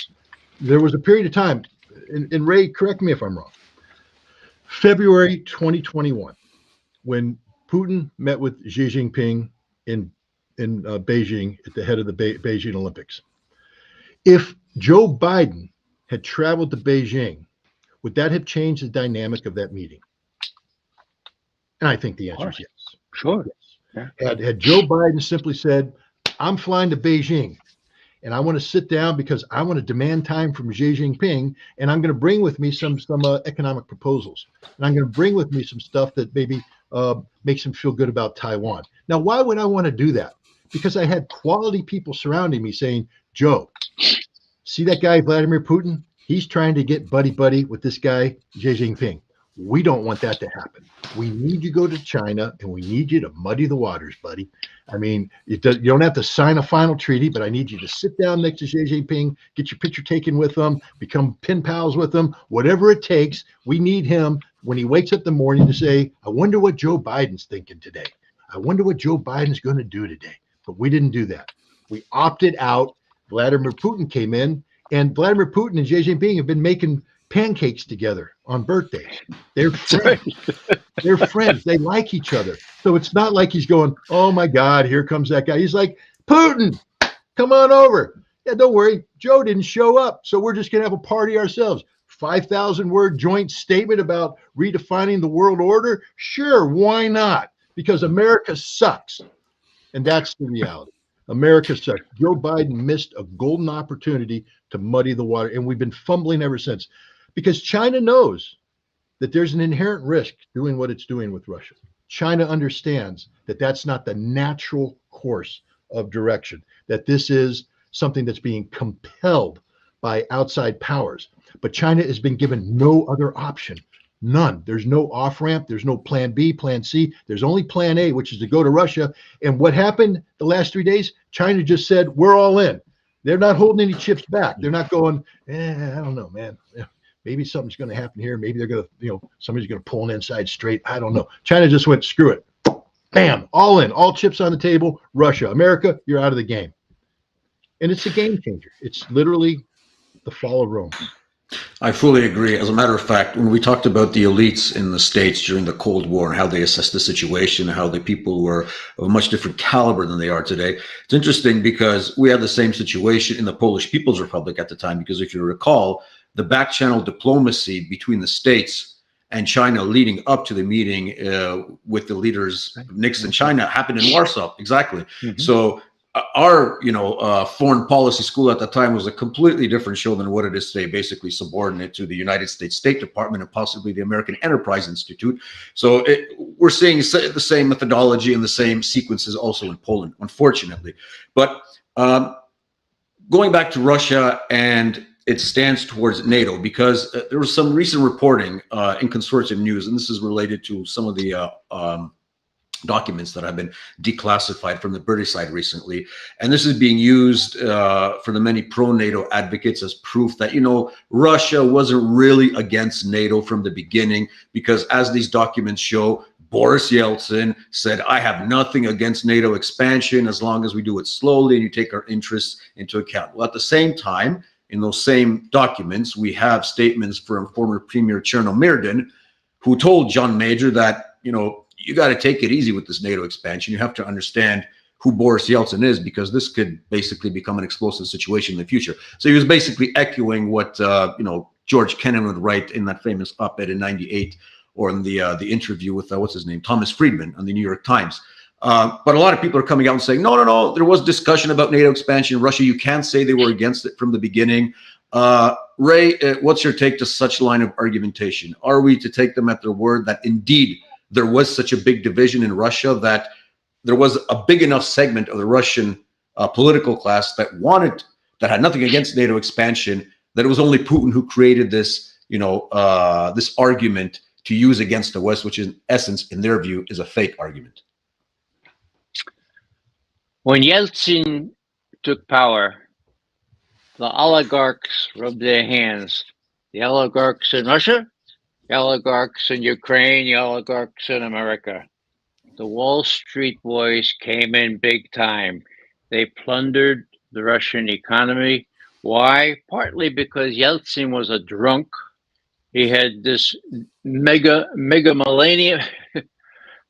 There was a period of time, and Ray, correct me if I'm wrong, February 2021, when Putin met with Xi Jinping in Beijing at the head of the Beijing Olympics. If Joe Biden had traveled to Beijing, would that have changed the dynamic of that meeting? And I think the answer is yes. Sure. Yes. Yeah. Had Joe Biden simply said, I'm flying to Beijing and I want to sit down because I want to demand time from Xi Jinping, and I'm going to bring with me some economic proposals. And I'm going to bring with me some stuff that maybe makes him feel good about Taiwan. Now, why would I want to do that? Because I had quality people surrounding me saying, Joe, see that guy, Vladimir Putin? He's trying to get buddy-buddy with this guy, Xi Jinping. We don't want that to happen. We need you to go to China, and we need you to muddy the waters, buddy. I mean, you don't have to sign a final treaty, but I need you to sit down next to Xi Jinping, get your picture taken with him, become pen pals with him, whatever it takes. We need him when he wakes up in the morning to say, I wonder what Joe Biden's thinking today. I wonder what Joe Biden's going to do today. But we didn't do that. We opted out. Vladimir Putin came in, and Vladimir Putin and Xi Jinping have been making pancakes together on birthdays. They're friends. They're friends. They like each other. So it's not like he's going, oh my God, here comes that guy. He's like, Putin, come on over. Yeah, don't worry. Joe didn't show up. So we're just going to have a party ourselves. 5,000 word joint statement about redefining the world order. Sure. Why not? Because America sucks. And that's the reality. America sucks. Joe Biden missed a golden opportunity to muddy the water. And we've been fumbling ever since. Because China knows that there's an inherent risk doing what it's doing with Russia. China understands that that's not the natural course of direction, that this is something that's being compelled by outside powers. But China has been given no other option. None. There's no off-ramp. There's no plan B, plan C. There's only plan A, which is to go to Russia. And what happened the last 3 days? China just said, we're all in. They're not holding any chips back. They're not going, I don't know, man. Maybe something's going to happen here. Maybe they're going to, somebody's going to pull an inside straight. I don't know. China just went, screw it. Bam, all in, all chips on the table. Russia, America, you're out of the game. And it's a game changer. It's literally the fall of Rome. I fully agree. As a matter of fact, when we talked about the elites in the States during the Cold War and how they assessed the situation, how the people were of a much different caliber than they are today, it's interesting because we had the same situation in the Polish People's Republic at the time. Because if you recall, the back channel diplomacy between the States and China leading up to the meeting with the leaders, Nixon, China, happened in Warsaw. Exactly. Mm-hmm. So our foreign policy school at the time was a completely different show than what it is today, basically subordinate to the United States State Department and possibly the American Enterprise Institute. So we're seeing the same methodology and the same sequences also in Poland, unfortunately. But going back to Russia and its stance towards NATO, because there was some recent reporting in Consortium News, and this is related to some of the documents that have been declassified from the British side recently. And this is being used for the many pro-NATO advocates as proof that, Russia wasn't really against NATO from the beginning, because as these documents show, Boris Yeltsin said, I have nothing against NATO expansion as long as we do it slowly and you take our interests into account. Well, at the same time, in those same documents, we have statements from former Premier Chernomyrdin, who told John Major that, you got to take it easy with this NATO expansion. You have to understand who Boris Yeltsin is, because this could basically become an explosive situation in the future. So he was basically echoing what George Kennan would write in that famous op-ed in '98, or in the interview with Thomas Friedman on the New York Times. But a lot of people are coming out and saying, no, there was discussion about NATO expansion in Russia. You can't say they were against it from the beginning. Ray, what's your take to such line of argumentation? Are we to take them at their word that indeed there was such a big division in Russia, that there was a big enough segment of the Russian political class that had nothing against NATO expansion, that it was only Putin who created this, this argument to use against the West, which in essence, in their view, is a fake argument? When Yeltsin took power, the oligarchs rubbed their hands. The oligarchs in Russia, the oligarchs in Ukraine, the oligarchs in America. The Wall Street boys came in big time. They plundered the Russian economy. Why? Partly because Yeltsin was a drunk. He had this megalomania.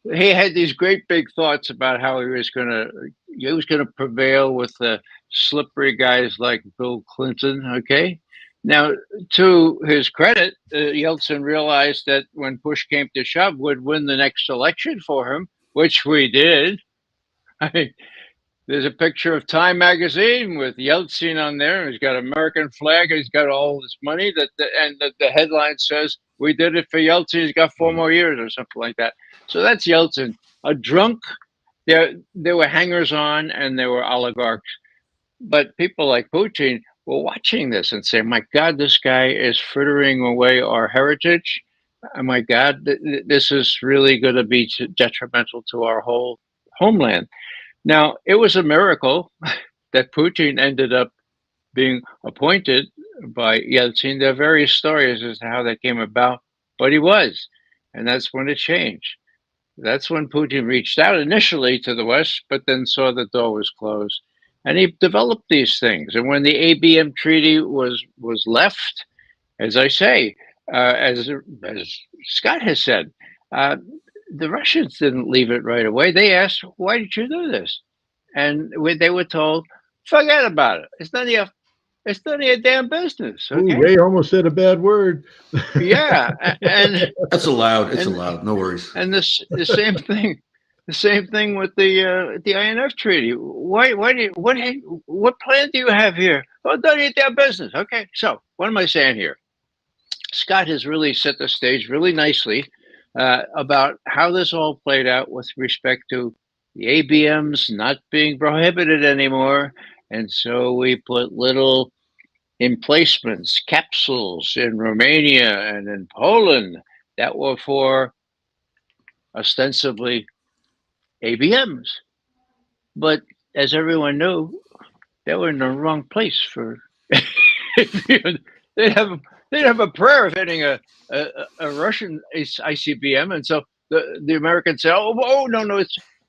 He had these great big thoughts about how he was going to prevail with the slippery guys like Bill Clinton. Okay. Now, to his credit, Yeltsin realized that when push came to shove, would win the next election for him, which we did. I mean, there's a picture of Time magazine with Yeltsin on there. He's got an American flag. He's got all this money. And the headline says, "We did it for Yeltsin. He's got 4 more years," or something like that. So that's Yeltsin, a drunk. There were hangers-on and there were oligarchs. But people like Putin were watching this and saying, my God, this guy is frittering away our heritage. Oh my God, this is really going to be detrimental to our whole homeland. Now, it was a miracle that Putin ended up being appointed by Yeltsin. There are various stories as to how that came about, but he was. And that's when it changed. That's when Putin reached out initially to the West, but then saw the door was closed. And he developed these things. And when the ABM treaty was left, as I say, as Scott has said, the Russians didn't leave it right away. They asked, why did you do this? And they were told, forget about it. It's none of your damn business. Okay? Ooh, Ray almost said a bad word. Yeah. And that's allowed. It's allowed. No worries. And the same thing. The same thing with the INF treaty. What plan do you have here? Well, don't eat their business. Okay, so what am I saying here? Scott has really set the stage really nicely about how this all played out with respect to the ABMs not being prohibited anymore. And so we put little emplacements, capsules in Romania and in Poland that were for ostensibly ABMs, but as everyone knew, they were in the wrong place for. they'd have a prayer of hitting a Russian ICBM, and so the Americans say, oh no, no,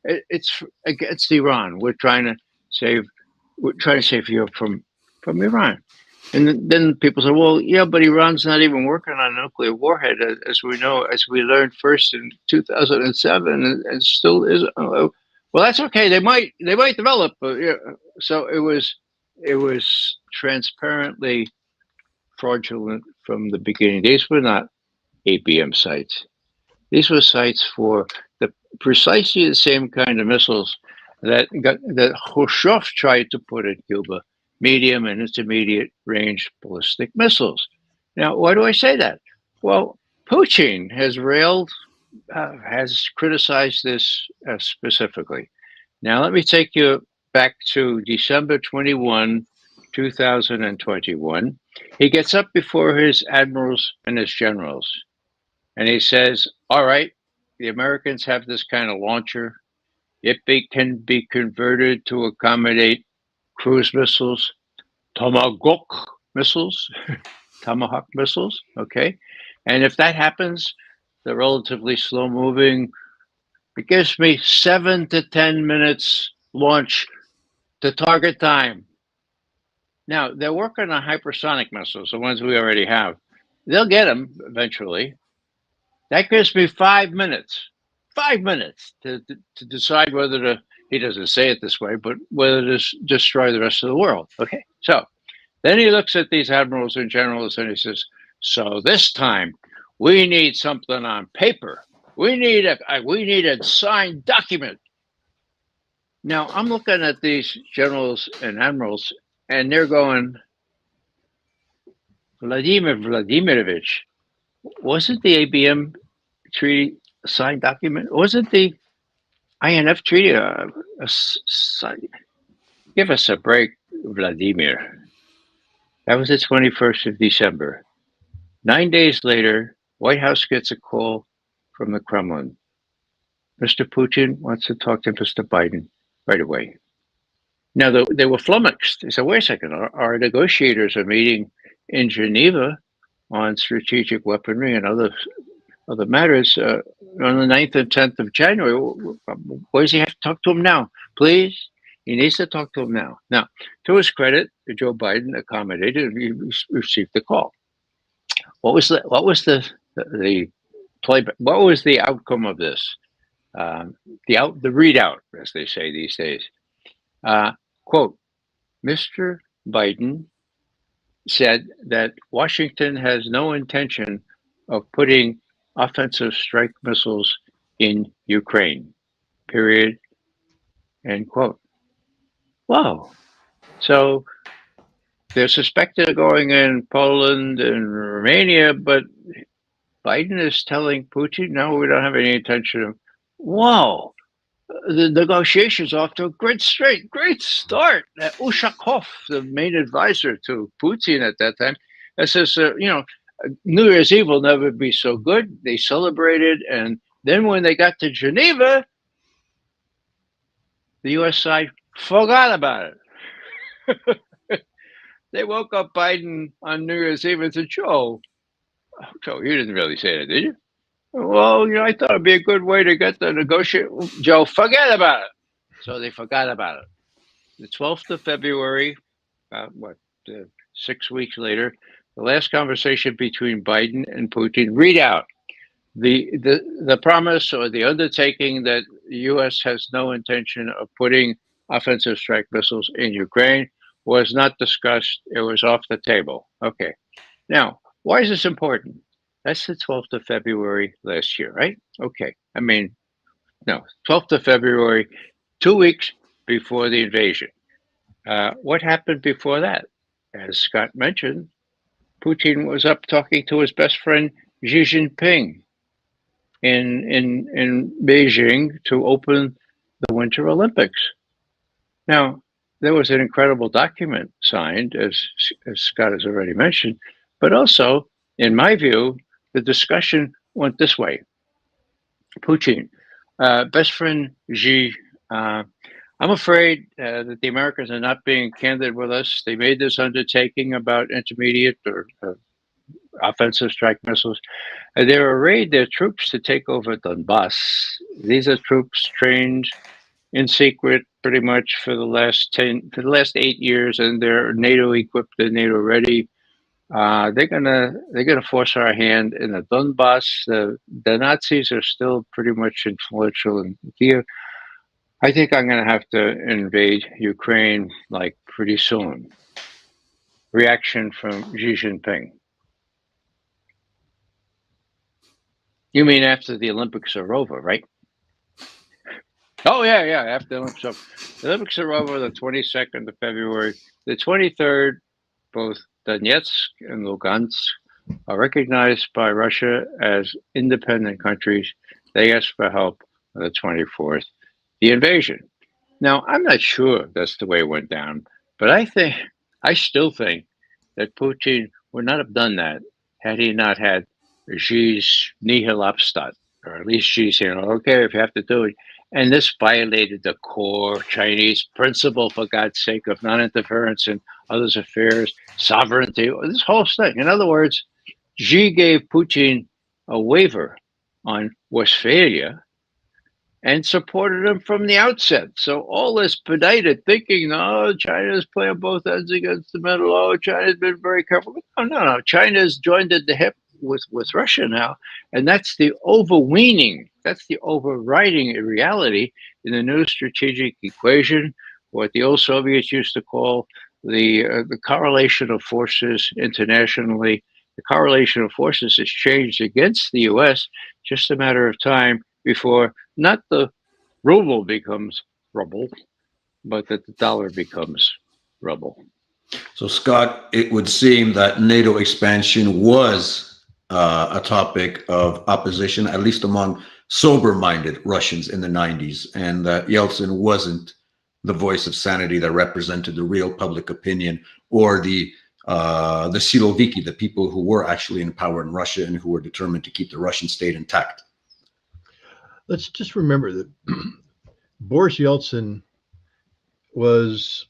it's against Iran. We're trying to save Europe from Iran. And then people say, well, yeah, but Iran's not even working on a nuclear warhead, as we know, as we learned first in 2007, and still is. Well, that's okay. They might develop. Yeah. So it was transparently fraudulent from the beginning. These were not ABM sites. These were sites for precisely the same kind of missiles that Khrushchev tried to put in Cuba, medium and intermediate range ballistic missiles. Now, why do I say that? Well, Putin has criticized this specifically. Now, let me take you back to December 21, 2021. He gets up before his admirals and his generals, and he says, all right, the Americans have this kind of launcher. It can be converted to accommodate cruise missiles, Tomahawk missiles, okay? And if that happens, they're relatively slow moving. It gives me 7 to 10 minutes launch to target time. Now, they're working on hypersonic missiles, the ones we already have. They'll get them eventually. That gives me 5 minutes. 5 minutes to decide whether to, he doesn't say it this way, but whether to destroy the rest of the world. Okay, so then he looks at these admirals and generals and he says, so this time we need something on paper. We need a signed document. Now I'm looking at these generals and admirals and they're going, Vladimir Vladimirovich, wasn't the ABM treaty a signed document? Wasn't the INF treaty give us a break, Vladimir. That was the 21st of December. 9 days later, White House gets a call from the Kremlin. Mr. Putin wants to talk to Mr. Biden right away. Now, they were flummoxed. They said, wait a second, our negotiators are meeting in Geneva on strategic weaponry and other matters on the 9th and 10th of January. Why does he have to talk to him now? Please, he needs to talk to him now. Now, to his credit, Joe Biden accommodated and he received the call. What was the playback? What was the outcome of this? The readout, as they say these days. Quote, Mr. Biden said that Washington has no intention of putting offensive strike missiles in Ukraine, period, end quote. Wow. So they're suspected of going in Poland and Romania, but Biden is telling Putin, no, we don't have any intention of, wow. The negotiations off to a great start. Ushakov, the main advisor to Putin at that time, says, New Year's Eve will never be so good. They celebrated, and then when they got to Geneva, the U.S. side forgot about it. They woke up Biden on New Year's Eve and said, Joe, you didn't really say that, did you? Well, I thought it'd be a good way to get the negotiate. Joe, forget about it. So they forgot about it. The 12th of February, 6 weeks later, the last conversation between Biden and Putin, read out the promise or the undertaking that the U.S. has no intention of putting offensive strike missiles in Ukraine was not discussed. It was off the table. Okay. Now, why is this important? That's the 12th of February last year, right? Okay. 12th of February, 2 weeks before the invasion. What happened before that? As Scott mentioned, Putin was up talking to his best friend Xi Jinping in Beijing to open the Winter Olympics. Now, there was an incredible document signed, as Scott has already mentioned, but also, in my view, the discussion went this way. Putin, best friend Xi, I'm afraid that the Americans are not being candid with us. They made this undertaking about intermediate or offensive strike missiles. They arrayed their troops to take over Donbass. These are troops trained in secret pretty much for the last 8 years, and they're NATO equipped and NATO ready. They're gonna force our hand in the Donbass. The Nazis are still pretty much influential in Kiev. I think I'm gonna have to invade Ukraine like pretty soon. Reaction from Xi Jinping. You mean after the Olympics are over, right? Oh yeah. After the Olympics are over. The Olympics are over the 22nd of February. The 23rd, both Donetsk and Lugansk are recognized by Russia as independent countries. They asked for help on the 24th. The invasion. Now, I'm not sure that's the way it went down, but I still think that Putin would not have done that had he not had Xi's nihil obstat, or at least Xi's saying, okay, if you have to do it. And this violated the core Chinese principle, for God's sake, of non-interference in others' affairs, sovereignty, this whole thing. In other words, Xi gave Putin a waiver on Westphalia and supported him from the outset. So all this benighted thinking, no, China's playing both ends against the middle. Oh, China's been very careful. No. China's joined at the hip with Russia now, and that's the overweening, that's the overriding reality in the new strategic equation, what the old Soviets used to call the correlation of forces internationally. The correlation of forces has changed against the U.S. just a matter of time before not the ruble becomes rubble, but that the dollar becomes rubble. So, Scott, it would seem that NATO expansion was a topic of opposition, at least among sober-minded Russians in the 90s, and that Yeltsin wasn't the voice of sanity that represented the real public opinion, or the Siloviki, the people who were actually in power in Russia and who were determined to keep the Russian state intact. Let's just remember that Boris Yeltsin was,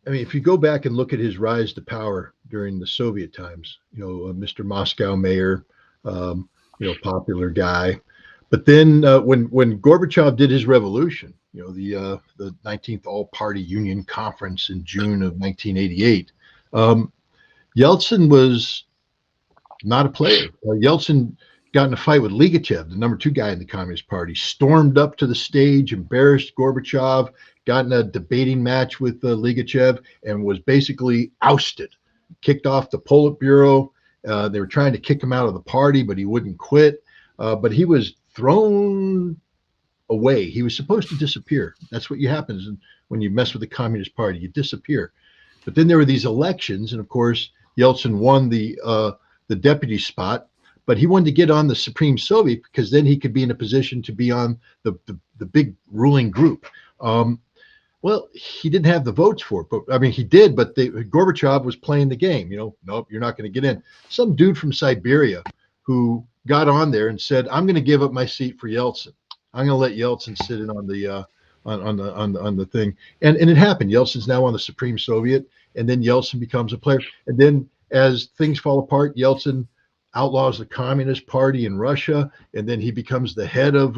I mean, if you go back and look at his rise to power during the Soviet times, Mr. Moscow mayor, popular guy. But then when Gorbachev did his revolution, the 19th All-Party Union Conference in June of 1988, Yeltsin was not a player. Yeltsin got in a fight with Ligachev, the number 2 guy in the Communist Party, stormed up to the stage, embarrassed Gorbachev, got in a debating match with Ligachev, and was basically ousted, kicked off the Politburo. They were trying to kick him out of the party, but he wouldn't quit. But he was thrown away. He was supposed to disappear. That's what happens when you mess with the Communist Party. You disappear. But then there were these elections, and of course, Yeltsin won the deputy spot. But he wanted to get on the Supreme Soviet because then he could be in a position to be on the big ruling group. Well, he didn't have the votes for it, but I mean, he did. But Gorbachev was playing the game. Nope, you're not going to get in. Some dude from Siberia who got on there and said, "I'm going to give up my seat for Yeltsin. I'm going to let Yeltsin sit in on the thing." And it happened. Yeltsin's now on the Supreme Soviet, and then Yeltsin becomes a player. And then as things fall apart, Yeltsin outlaws the Communist Party in Russia, and then he becomes the head of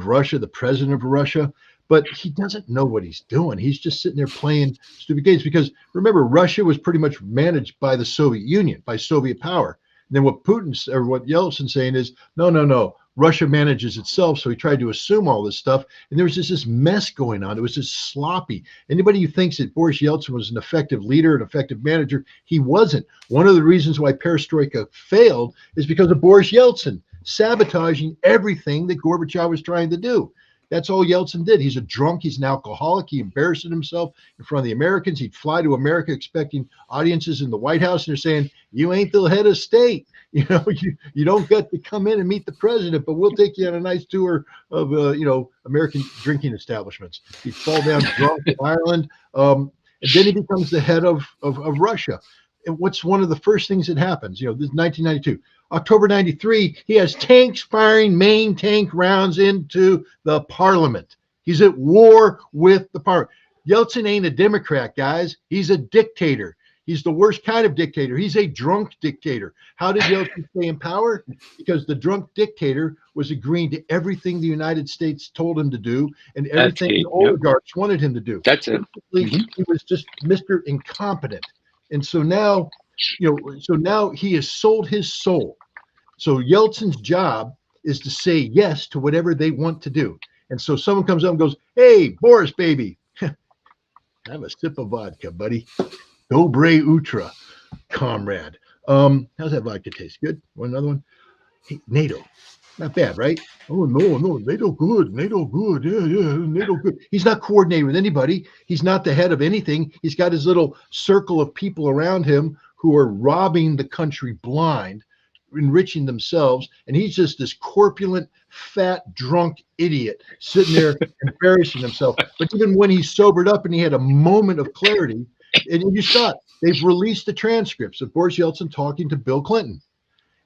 Russia, the president of Russia. But he doesn't know what he's doing. He's just sitting there playing stupid games because remember, Russia was pretty much managed by the Soviet Union, by Soviet power. And then what Yeltsin's saying is, no, Russia manages itself. So he tried to assume all this stuff. And there was just this mess going on. It was just sloppy. Anybody who thinks that Boris Yeltsin was an effective leader, an effective manager, he wasn't. One of the reasons why Perestroika failed is because of Boris Yeltsin sabotaging everything that Gorbachev was trying to do. That's all Yeltsin did. He's a drunk. He's an alcoholic. He embarrassed himself in front of the Americans. He'd fly to America expecting audiences in the White House, and they're saying, "You ain't the head of state. You don't get to come in and meet the president, but we'll take you on a nice tour of American drinking establishments." He'd fall down drunk in Ireland, and then he becomes the head of Russia. And what's one of the first things that happens? This is 1992. October 93, he has tanks firing main tank rounds into the parliament. He's at war with the parliament. Yeltsin ain't a Democrat, guys. He's a dictator. He's the worst kind of dictator. He's a drunk dictator. How did Yeltsin stay in power? Because the drunk dictator was agreeing to everything the United States told him to do and everything the oligarchs wanted him to do. That's it. He was just Mr. Incompetent. And so now, he has sold his soul. So Yeltsin's job is to say yes to whatever they want to do. And so someone comes up and goes, "Hey, Boris, baby, have a sip of vodka, buddy. Dobre Utra, comrade. How's that vodka taste? Good? Want another one? Hey, NATO. Not bad, right? Oh, no, NATO good. NATO good. Yeah, NATO good." He's not coordinating with anybody. He's not the head of anything. He's got his little circle of people around him who are robbing the country blind, enriching themselves, and he's just this corpulent, fat, drunk idiot sitting there embarrassing himself. But even when he sobered up and he had a moment of clarity, and you saw it, they've released the transcripts of Boris Yeltsin talking to Bill Clinton.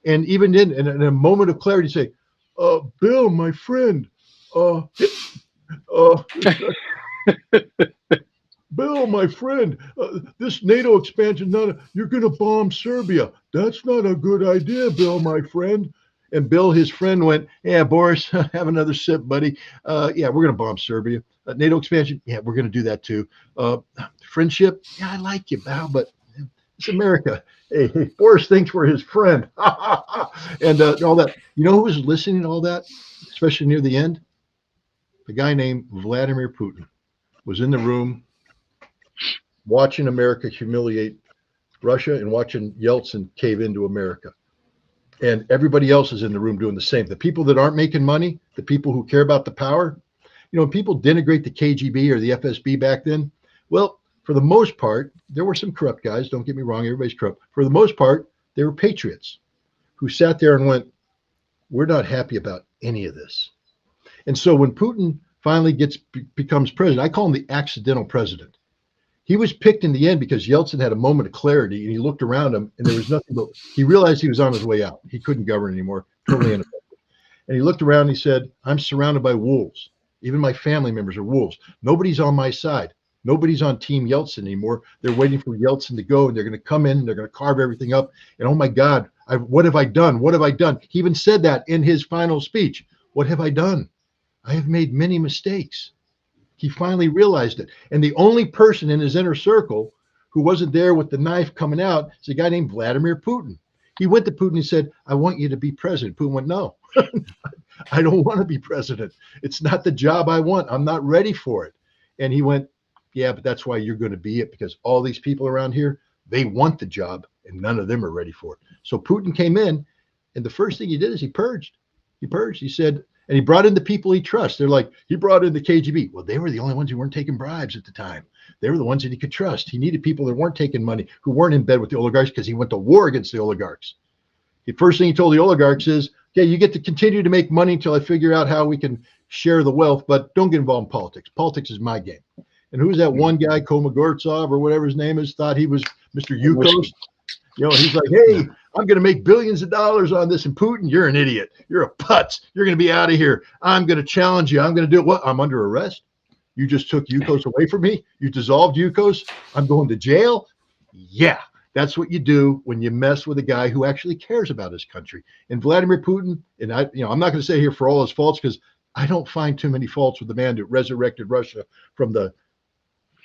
And even then, in a moment of clarity, say, "Bill, my friend, Bill, my friend, this NATO expansion, you're going to bomb Serbia. That's not a good idea, Bill, my friend." And Bill, his friend, went, "Yeah, Boris, have another sip, buddy. Yeah, we're going to bomb Serbia. NATO expansion, yeah, we're going to do that too. Friendship, yeah, I like you, pal, but it's America. Hey, Boris thinks we're his friend." And all that. You know who was listening to all that, especially near the end? The guy named Vladimir Putin was in the room watching America humiliate Russia and watching Yeltsin cave into America. And everybody else is in the room doing the same. The people that aren't making money, the people who care about the power, when people denigrate the KGB or the FSB back then, well, for the most part, there were some corrupt guys. Don't get me wrong, everybody's corrupt. For the most part, they were patriots who sat there and went, "We're not happy about any of this." And so when Putin finally becomes president, I call him the accidental president. He was picked in the end because Yeltsin had a moment of clarity and he looked around him and there was nothing but, he realized he was on his way out. He couldn't govern anymore, totally ineffective. And he looked around and he said, "I'm surrounded by wolves. Even my family members are wolves. Nobody's on my side. Nobody's on Team Yeltsin anymore. They're waiting for Yeltsin to go and they're going to come in and they're going to carve everything up. And oh my God, what have I done? What have I done?" He even said that in his final speech. "What have I done? I have made many mistakes." He finally realized it. And the only person in his inner circle who wasn't there with the knife coming out is a guy named Vladimir Putin. He went to Putin and said, "I want you to be president." Putin went, "No, I don't want to be president. It's not the job I want. I'm not ready for it." And he went, "Yeah, but that's why you're going to be it, because all these people around here, they want the job and none of them are ready for it." So Putin came in and the first thing he did is he purged. He said, and he brought in the people he trusts. They're like, he brought in the KGB. Well, they were the only ones who weren't taking bribes at the time. They were the ones that he could trust. He needed people that weren't taking money, who weren't in bed with the oligarchs, because he went to war against the oligarchs. The first thing he told the oligarchs is, "Okay, you get to continue to make money until I figure out how we can share the wealth, but don't get involved in politics. Politics is my game." And who's that one guy, Kolmogorov or whatever his name is, thought he was Mr. Yukos? He's like, "Hey, I'm going to make billions of dollars on this." And Putin, "You're an idiot. You're a putz. You're going to be out of here. I'm going to challenge you. I'm going to do it." "What? I'm under arrest? You just took Yukos away from me? You dissolved Yukos? I'm going to jail?" Yeah, that's what you do when you mess with a guy who actually cares about his country. And Vladimir Putin, and I'm not going to say here for all his faults, because I don't find too many faults with the man that resurrected Russia from the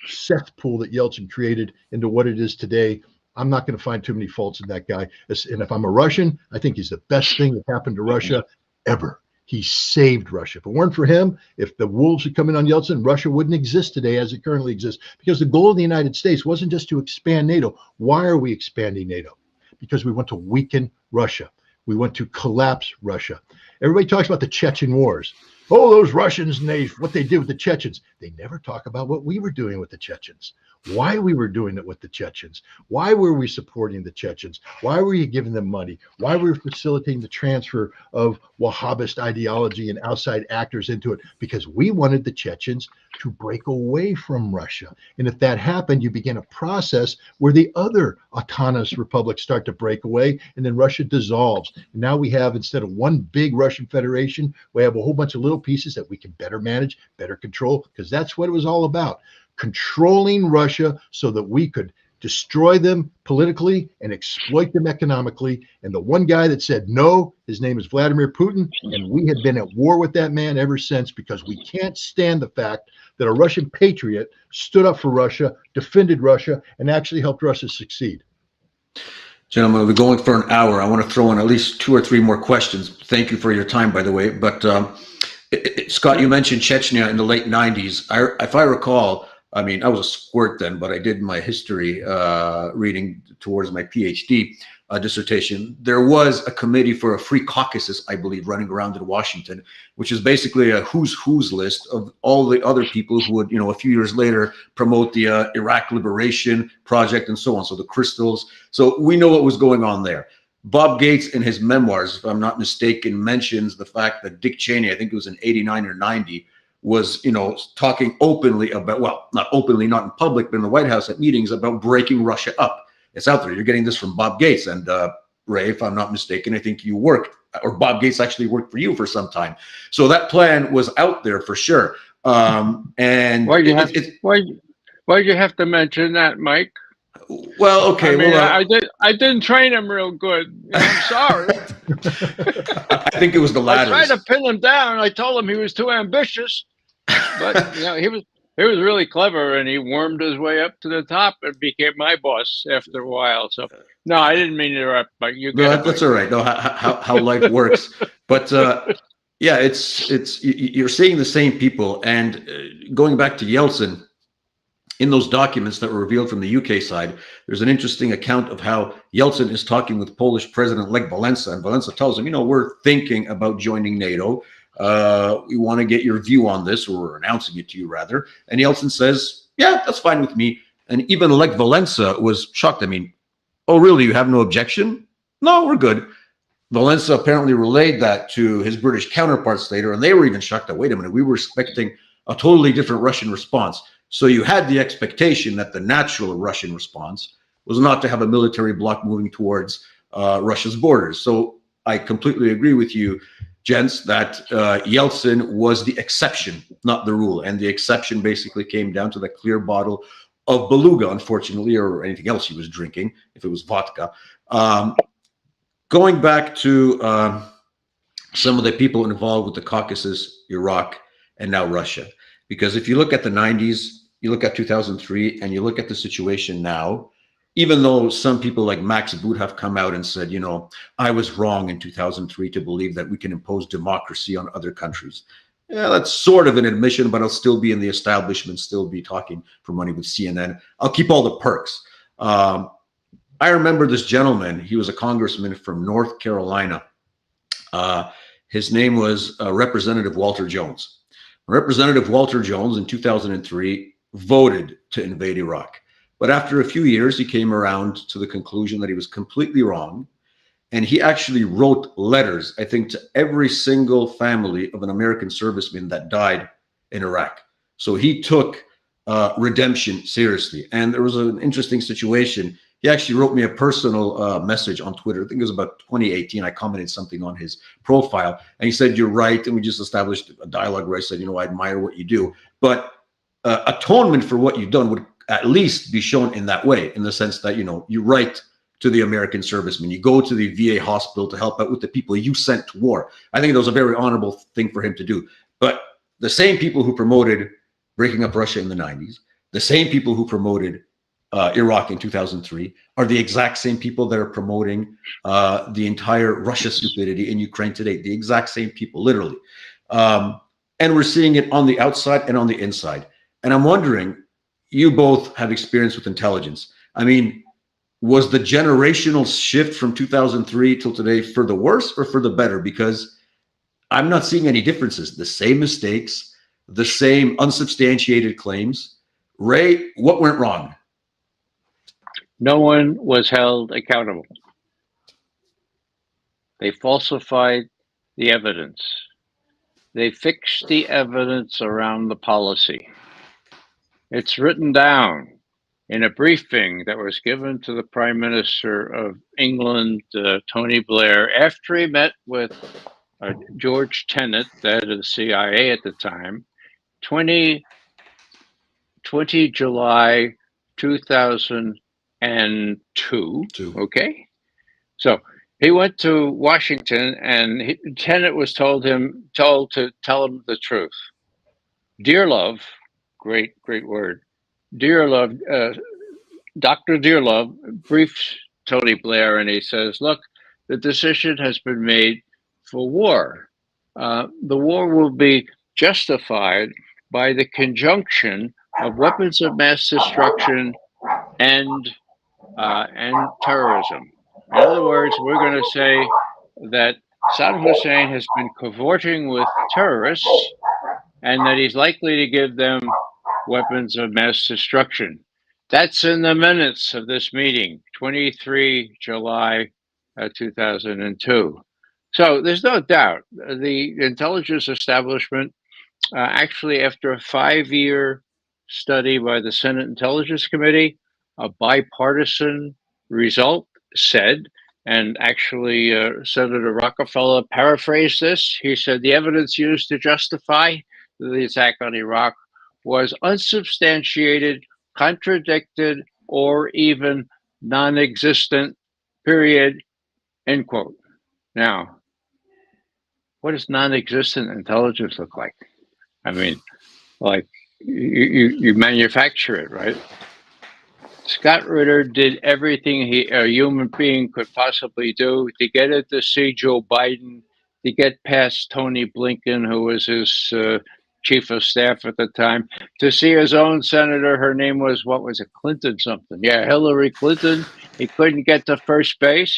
cesspool that Yeltsin created into what it is today. I'm not going to find too many faults in that guy. And if I'm a Russian, I think he's the best thing that happened to Russia ever. He saved Russia. If it weren't for him, if the wolves had come in on Yeltsin, Russia wouldn't exist today as it currently exists. Because the goal of the United States wasn't just to expand NATO. Why are we expanding NATO? Because we want to weaken Russia. We want to collapse Russia. Everybody talks about the Chechen wars. Oh, those Russians and what they did with the Chechens. They never talk about what we were doing with the Chechens. Why we were doing it with the Chechens. Why were we supporting the Chechens? Why were you giving them money? Why were we facilitating the transfer of Wahhabist ideology and outside actors into it? Because we wanted the Chechens to break away from Russia. And if that happened, you begin a process where the other autonomous republics start to break away, and then Russia dissolves. And now we have, instead of one big Russian Federation, we have a whole bunch of little pieces that we can better manage, better control, because that's what it was all about. Controlling Russia so that we could destroy them politically and exploit them economically. And the one guy that said no, his name is Vladimir Putin. And we have been at war with that man ever since, because we can't stand the fact that a Russian patriot stood up for Russia, defended Russia, and actually helped Russia succeed. Gentlemen, we're going for an hour. I want to throw in at least 2 or 3 more questions. Thank you for your time, by the way. But Scott, you mentioned Chechnya in the late 90s. If I recall, I mean, I was a squirt then, but I did my history reading towards my PhD dissertation. There was a committee for a free Caucasus, I believe, running around in Washington, which is basically a who's list of all the other people who would, a few years later promote the Iraq Liberation Project and so on. So the crystals. So we know what was going on there. Bob Gates, in his memoirs, if I'm not mistaken, mentions the fact that Dick Cheney, I think it was in 89 or 90, was, talking openly about, well, not openly, not in public, but in the White House at meetings about breaking Russia up. It's out there. You're getting this from Bob Gates. And Ray, if I'm not mistaken, I think you worked, or Bob Gates actually worked for you for some time. So that plan was out there for sure. And why'd you have to mention that, Mike? Well, okay. I mean, I didn't train him real good. I'm sorry. I think it was the latter. I tried to pin him down. I told him he was too ambitious, but he was really clever, and he wormed his way up to the top and became my boss after a while. So no, I didn't mean to interrupt, but you. No, that's all right. No, how life works, but yeah, it's you're seeing the same people, and going back to Yeltsin. In those documents that were revealed from the UK side, there's an interesting account of how Yeltsin is talking with Polish President Lech Walesa, and Walesa tells him, we're thinking about joining NATO. We want to get your view on this, or we're announcing it to you rather. And Yeltsin says, yeah, that's fine with me. And even Lech Walesa was shocked. I mean, oh, really? You have no objection? No, we're good. Walesa apparently relayed that to his British counterparts later, and they were even shocked that, wait a minute, we were expecting a totally different Russian response. So you had the expectation that the natural Russian response was not to have a military bloc moving towards Russia's borders. So I completely agree with you, gents, that Yeltsin was the exception, not the rule. And the exception basically came down to the clear bottle of Beluga, unfortunately, or anything else he was drinking, if it was vodka. Going back to some of the people involved with the Caucasus, Iraq, and now Russia. Because if you look at the 90s, you look at 2003, and you look at the situation now, even though some people like Max Boot have come out and said, I was wrong in 2003 to believe that we can impose democracy on other countries. Yeah, that's sort of an admission, but I'll still be in the establishment, still be talking for money with CNN. I'll keep all the perks. I remember this gentleman. He was a congressman from North Carolina. His name was Representative Walter Jones. Representative Walter Jones in 2003 voted to invade Iraq. But after a few years, he came around to the conclusion that he was completely wrong. And he actually wrote letters, I think, to every single family of an American serviceman that died in Iraq. So he took redemption seriously. And there was an interesting situation. He actually wrote me a personal message on Twitter. I think it was about 2018. I commented something on his profile, and he said, you're right. And we just established a dialogue where I said, I admire what you do. But atonement for what you've done would at least be shown in that way, in the sense that, you write to the American servicemen, you go to the VA hospital to help out with the people you sent to war. I think it was a very honorable thing for him to do. But the same people who promoted breaking up Russia in the 90s, the same people who promoted Iraq in 2003 are the exact same people that are promoting the entire Russia stupidity in Ukraine today. The exact same people, literally. And we're seeing it on the outside and on the inside. And I'm wondering, you both have experience with intelligence. I mean, was the generational shift from 2003 till today for the worse or for the better? Because I'm not seeing any differences. The same mistakes, the same unsubstantiated claims. Ray, what went wrong? No one was held accountable. They falsified the evidence. They fixed the evidence around the policy. It's written down in a briefing that was given to the Prime Minister of England, Tony Blair, after he met with George Tenet, the head of the CIA at the time, 20 July 2003. Two. Okay. So he went to Washington, and Tenet was told to tell him the truth. Dearlove, great word. Dearlove, Dr. Dearlove briefs Tony Blair, and he says, "Look, the decision has been made for war. The war will be justified by the conjunction of weapons of mass destruction and terrorism. In other words, we're going to say that Saddam Hussein has been cavorting with terrorists and that he's likely to give them weapons of mass destruction." That's in the minutes of this meeting, 23 July 2002. So there's no doubt the intelligence establishment, actually, after a 5-year study by the Senate Intelligence Committee, a bipartisan result said, and actually Senator Rockefeller paraphrased this. He said the evidence used to justify the attack on Iraq was unsubstantiated, contradicted, or even non-existent, period, end quote. Now, what does non-existent intelligence look like? I mean, like you manufacture it, right? Scott Ritter did everything a human being could possibly do to get it to see Joe Biden, to get past Tony Blinken, who was his chief of staff at the time, to see his own senator. Her name was, what was it, Clinton something? Yeah, Hillary Clinton. He couldn't get to first base.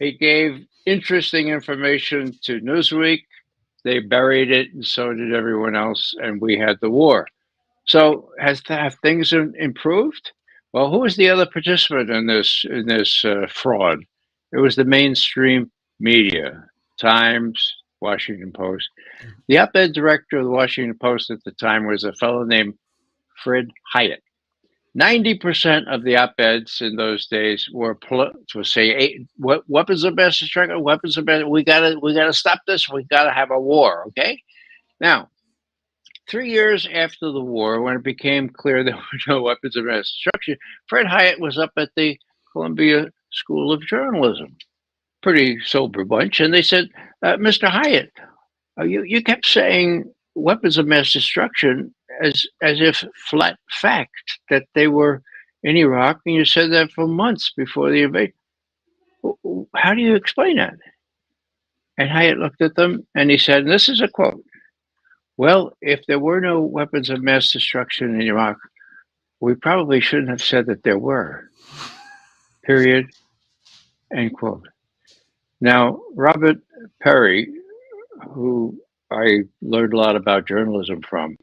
He gave interesting information to Newsweek. They buried it, and so did everyone else, and we had the war. So have things improved? Well, who was the other participant in this fraud? It was the mainstream media, Times, Washington Post. The op-ed director of the Washington Post at the time was a fellow named Fred Hiatt. 90% of the op-eds in those days were to say, weapons of mass destruction, weapons of mass. We gotta stop this. We gotta have a war. Okay. Now, 3 years after the war, when it became clear there were no weapons of mass destruction, Fred Hiatt was up at the Columbia School of Journalism. Pretty sober bunch. And they said, Mr. Hiatt, you kept saying weapons of mass destruction as if flat fact that they were in Iraq, and you said that for months before the invasion. How do you explain that? And Hiatt looked at them and he said, and this is a quote, "Well, if there were no weapons of mass destruction in Iraq, we probably shouldn't have said that there were. Period." End quote. Now, Robert Perry, who I learned a lot about journalism from,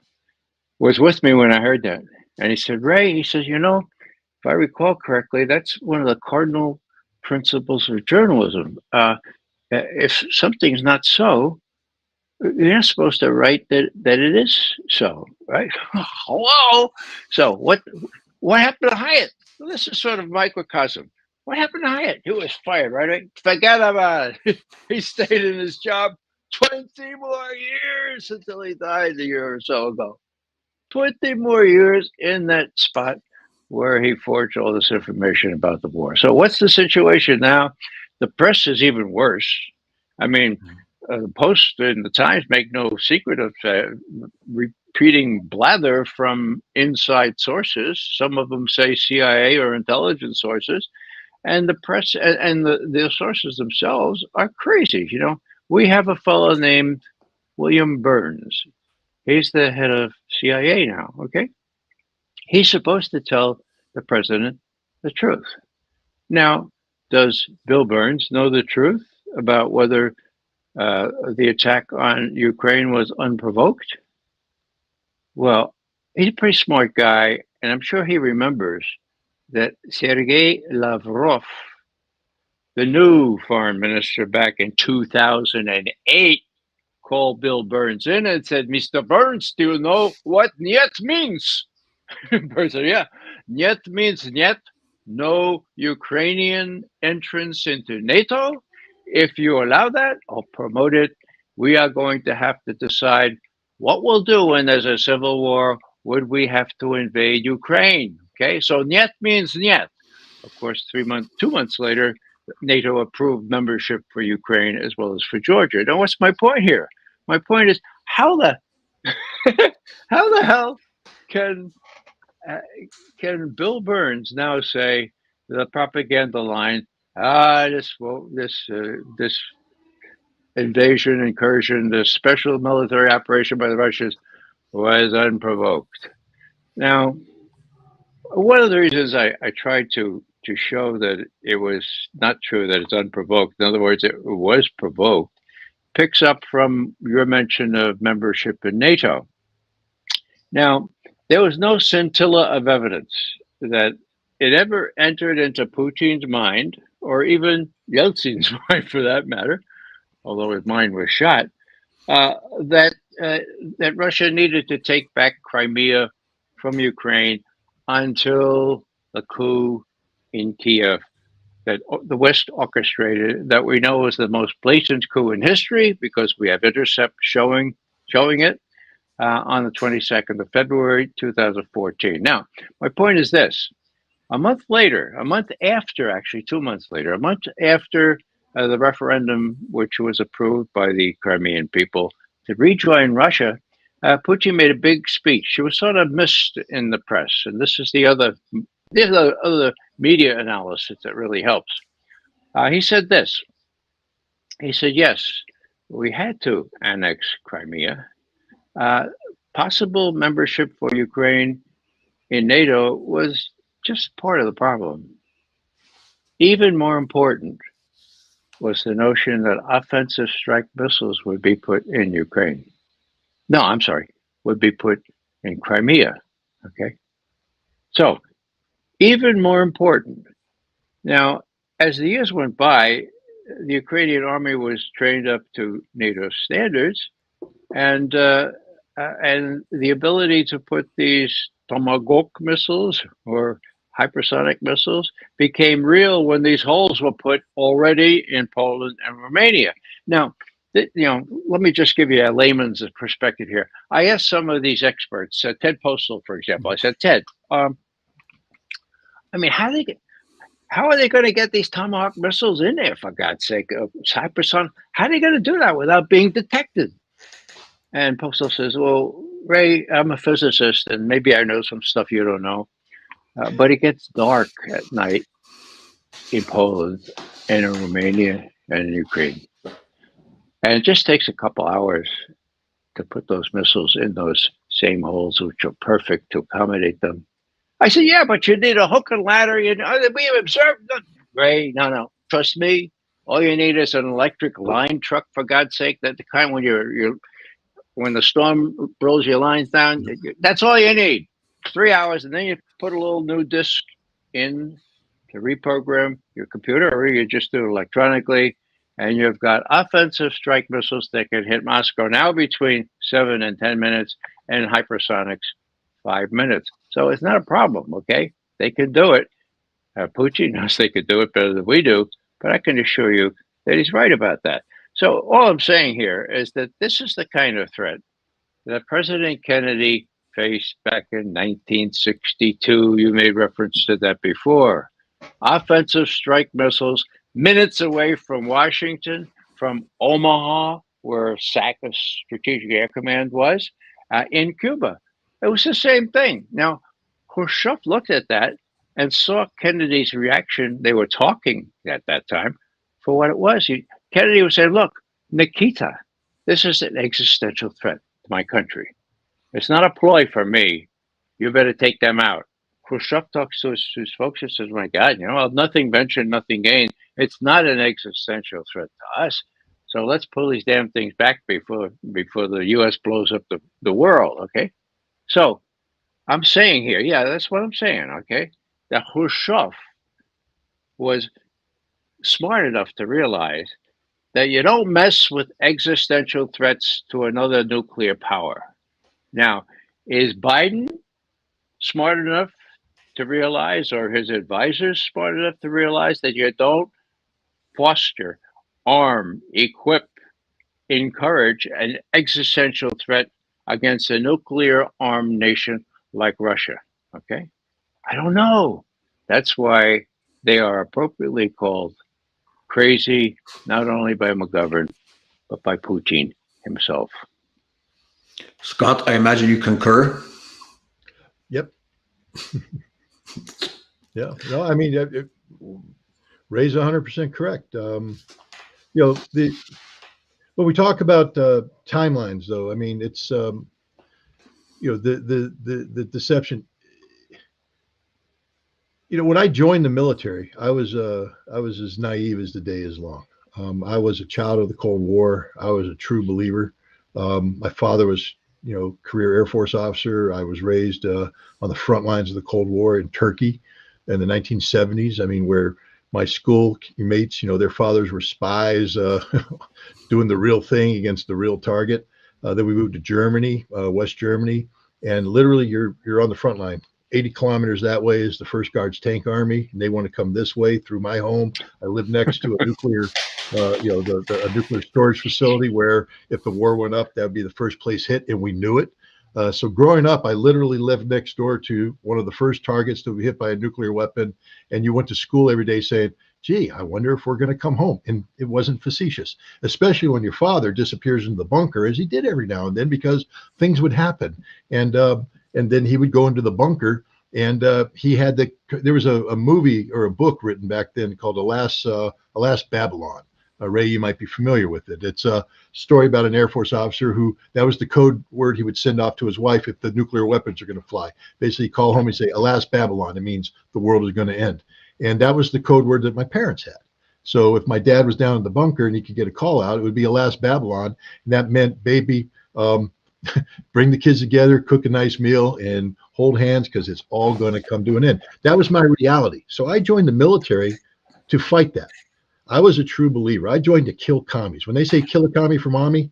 was with me when I heard that. And he said, "Ray," he says, "if I recall correctly, that's one of the cardinal principles of journalism. If something's not so, you're not supposed to write that it is so, right?" Hello. So what happened to Hiatt? Well, this is sort of microcosm. What happened to Hiatt? He was fired, right? Forget about it. He stayed in his job 20 more years until he died a year or so ago. 20 more years in that spot where he forged all this information about the war. So what's the situation now? The press is even worse. I mean, the Post and the Times make no secret of repeating blather from inside sources. Some of them say CIA or intelligence sources. And the press and the sources themselves are crazy. We have a fellow named William Burns. He's the head of CIA now, okay? He's supposed to tell the president the truth. Now, does Bill Burns know the truth about whether the attack on Ukraine was unprovoked? Well, he's a pretty smart guy, and I'm sure he remembers that Sergei Lavrov, the new foreign minister back in 2008, called Bill Burns in and said, "Mr. Burns, do you know what niet means?" Burns said, "Yeah, niet means niet, no Ukrainian entrance into NATO. If you allow that or promote it, we are going to have to decide what we'll do when there's a civil war. Would we have to invade Ukraine?" Okay, so niet means niet. of course, 2 months later, NATO approved membership for Ukraine as well as for Georgia. Now, what's my point here? My point is how the how the hell can uh, can Bill Burns now say the propaganda line? This invasion, incursion, this special military operation by the Russians was unprovoked. Now, one of the reasons I tried to show that it was not true, that it's unprovoked, in other words, it was provoked, picks up from your mention of membership in NATO. Now, there was no scintilla of evidence that it ever entered into Putin's mind, or even Yeltsin's mind for that matter, although his mind was shot, uh, that that Russia needed to take back Crimea from Ukraine until the coup in Kiev that the West orchestrated, that we know was the most blatant coup in history because we have intercept showing it on the 22nd of February 2014. Now, my point is this: a month later, a month after, actually 2 months later, a month after the referendum, which was approved by the Crimean people to rejoin Russia, Putin made a big speech. It was sort of missed in the press, and this is the other media analysis that really helps. He said this. He said, "Yes, we had to annex Crimea. Uh, Possible membership for Ukraine in NATO was just part of the problem. Even more important was the notion that offensive strike missiles would be put in Ukraine. No, I'm sorry, would be put in Crimea. Okay. So, even more important. Now, as the years went by, the Ukrainian army was trained up to NATO standards, and the ability to put these Tomahawk missiles or hypersonic missiles became real when these holes were put already in Poland and Romania. Now, let me just give you a layman's perspective here. I asked some of these experts, Ted Postal, for example. I said, Ted, I mean, how are they going to get these Tomahawk missiles in there, for God's sake? Hypersonic, how are they going to do that without being detected? And Postal says, well, Ray, I'm a physicist, and maybe I know some stuff you don't know. But it gets dark at night in Poland and in Romania and in Ukraine. And it just takes a couple hours to put those missiles in those same holes, which are perfect to accommodate them. I said, yeah, but you need a hook and ladder. We have observed them. Ray, no. Trust me. All you need is an electric line truck, for God's sake. That the kind when the storm rolls your lines down, that's all you need. 3 hours, and then you put a little new disk in to reprogram your computer, or you just do it electronically, and you've got offensive strike missiles that can hit Moscow now between 7 and 10 minutes, and hypersonics 5 minutes. So it's not a problem, okay? They can do it. Putin knows they could do it better than we do, but I can assure you that he's right about that. So all I'm saying here is that this is the kind of threat that President Kennedy faced back in 1962. You made reference to that before. Offensive strike missiles minutes away from Washington, from Omaha, where SAC, Strategic Air Command, was, in Cuba. It was the same thing. Now, Khrushchev looked at that and saw Kennedy's reaction. They were talking at that time for what it was. Kennedy was saying, look, Nikita, this is an existential threat to my country. It's not a ploy for me. You better take them out. Khrushchev talks to his folks and says, my God, nothing ventured, nothing gained. It's not an existential threat to us. So let's pull these damn things back before the U.S. blows up the world, okay? So I'm saying here, yeah, that's what I'm saying, okay? That Khrushchev was smart enough to realize that you don't mess with existential threats to another nuclear power. Now, is Biden smart enough to realize, or his advisors smart enough to realize, that you don't foster, arm, equip, encourage an existential threat against a nuclear armed nation like Russia? Okay? I don't know. That's why They are appropriately called crazy, not only by McGovern, but by Putin himself. Scott, I imagine you concur. Yep. Yeah. No, I mean, Ray's 100% correct. When we talk about timelines, though, I mean, it's the deception. When I joined the military, I was as naive as the day is long. I was a child of the Cold War. I was a true believer. My father was, career Air Force officer. I was raised on the front lines of the Cold War in Turkey in the 1970s. I mean, where my school mates, their fathers were spies doing the real thing against the real target. Then we moved to Germany, West Germany, and literally you're on the front line. 80 kilometers that way is the First Guards Tank Army, and they want to come this way through my home. I live next to a nuclear, a nuclear storage facility where if the war went up, that would be the first place hit, and we knew it. So growing up, I literally lived next door to one of the first targets to be hit by a nuclear weapon, and you went to school every day saying, gee, I wonder if we're going to come home. And it wasn't facetious, especially when your father disappears into the bunker, as he did every now and then, because things would happen. And then he would go into the bunker, and there was a movie or a book written back then called Alas Babylon. Ray, you might be familiar with it. It's a story about an Air Force officer who, that was the code word he would send off to his wife if the nuclear weapons are going to fly. Basically, call home and say, Alas Babylon. It means the world is going to end. And that was the code word that my parents had. So if my dad was down in the bunker and he could get a call out, it would be Alas Babylon. And that meant, baby, bring the kids together, cook a nice meal, and hold hands, because it's all going to come to an end. That was my reality. So I joined the military to fight that. I was a true believer. I joined to kill commies. When they say kill a commie for mommy,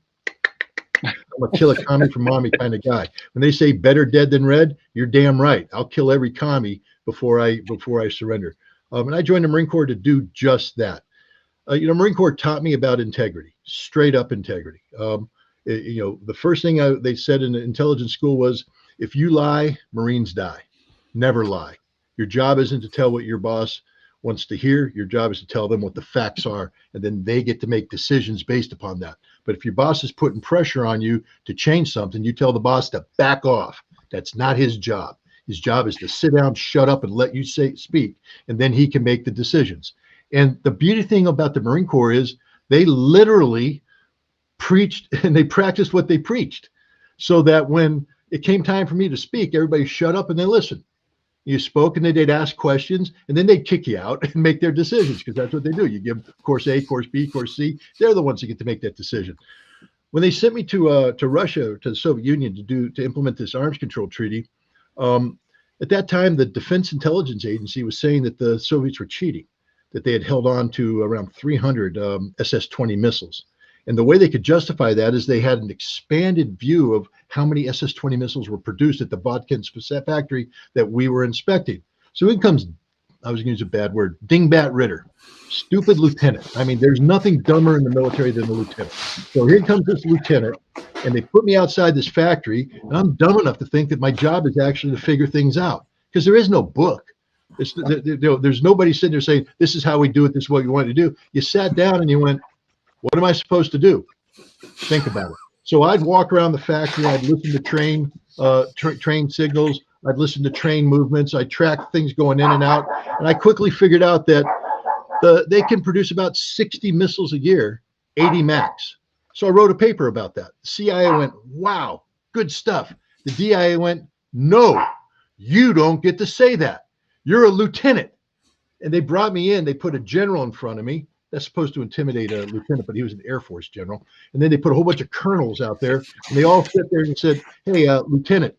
I'm a kill a commie for mommy kind of guy. When they say better dead than red, you're damn right. I'll kill every commie before I surrender. And I joined the Marine Corps to do just that. Marine Corps taught me about integrity, straight up integrity. The first thing they said in the intelligence school was, if you lie, Marines die. Never lie. Your job isn't to tell what your boss wants to hear. Your job is to tell them what the facts are, and then they get to make decisions based upon that. But if your boss is putting pressure on you to change something, you tell the boss to back off. That's not his job. His job is to sit down, shut up, and let you speak, and then he can make the decisions. And the beauty thing about the Marine Corps is they literally preached and they practiced what they preached, so that when it came time for me to speak, everybody shut up and they listened. You spoke, and they'd ask questions, and then they'd kick you out and make their decisions, because that's what they do. You give course A, course B, course C. They're the ones that get to make that decision. When they sent me to Russia, to the Soviet Union, to implement this arms control treaty, at that time, the Defense Intelligence Agency was saying that the Soviets were cheating, that they had held on to around 300 SS-20 missiles. And the way they could justify that is they had an expanded view of how many SS-20 missiles were produced at the Votkins factory that we were inspecting. So in comes, I was going to use a bad word, Dingbat Ritter, stupid lieutenant. I mean, there's nothing dumber in the military than a lieutenant. So here comes this lieutenant, and they put me outside this factory, and I'm dumb enough to think that my job is actually to figure things out, because there is no book. There's nobody sitting there saying, this is how we do it, this is what you want to do. You sat down and you went, what am I supposed to do? Think about it. So I'd walk around the factory. I'd listen to train signals. I'd listen to train movements. I'd track things going in and out. And I quickly figured out that they can produce about 60 missiles a year, 80 max. So I wrote a paper about that. The CIA went, wow, good stuff. The DIA went, no, you don't get to say that. You're a lieutenant. And they brought me in. They put a general in front of me. That's supposed to intimidate a lieutenant, but he was an Air Force general. And then they put a whole bunch of colonels out there, and they all sit there and said, hey, lieutenant,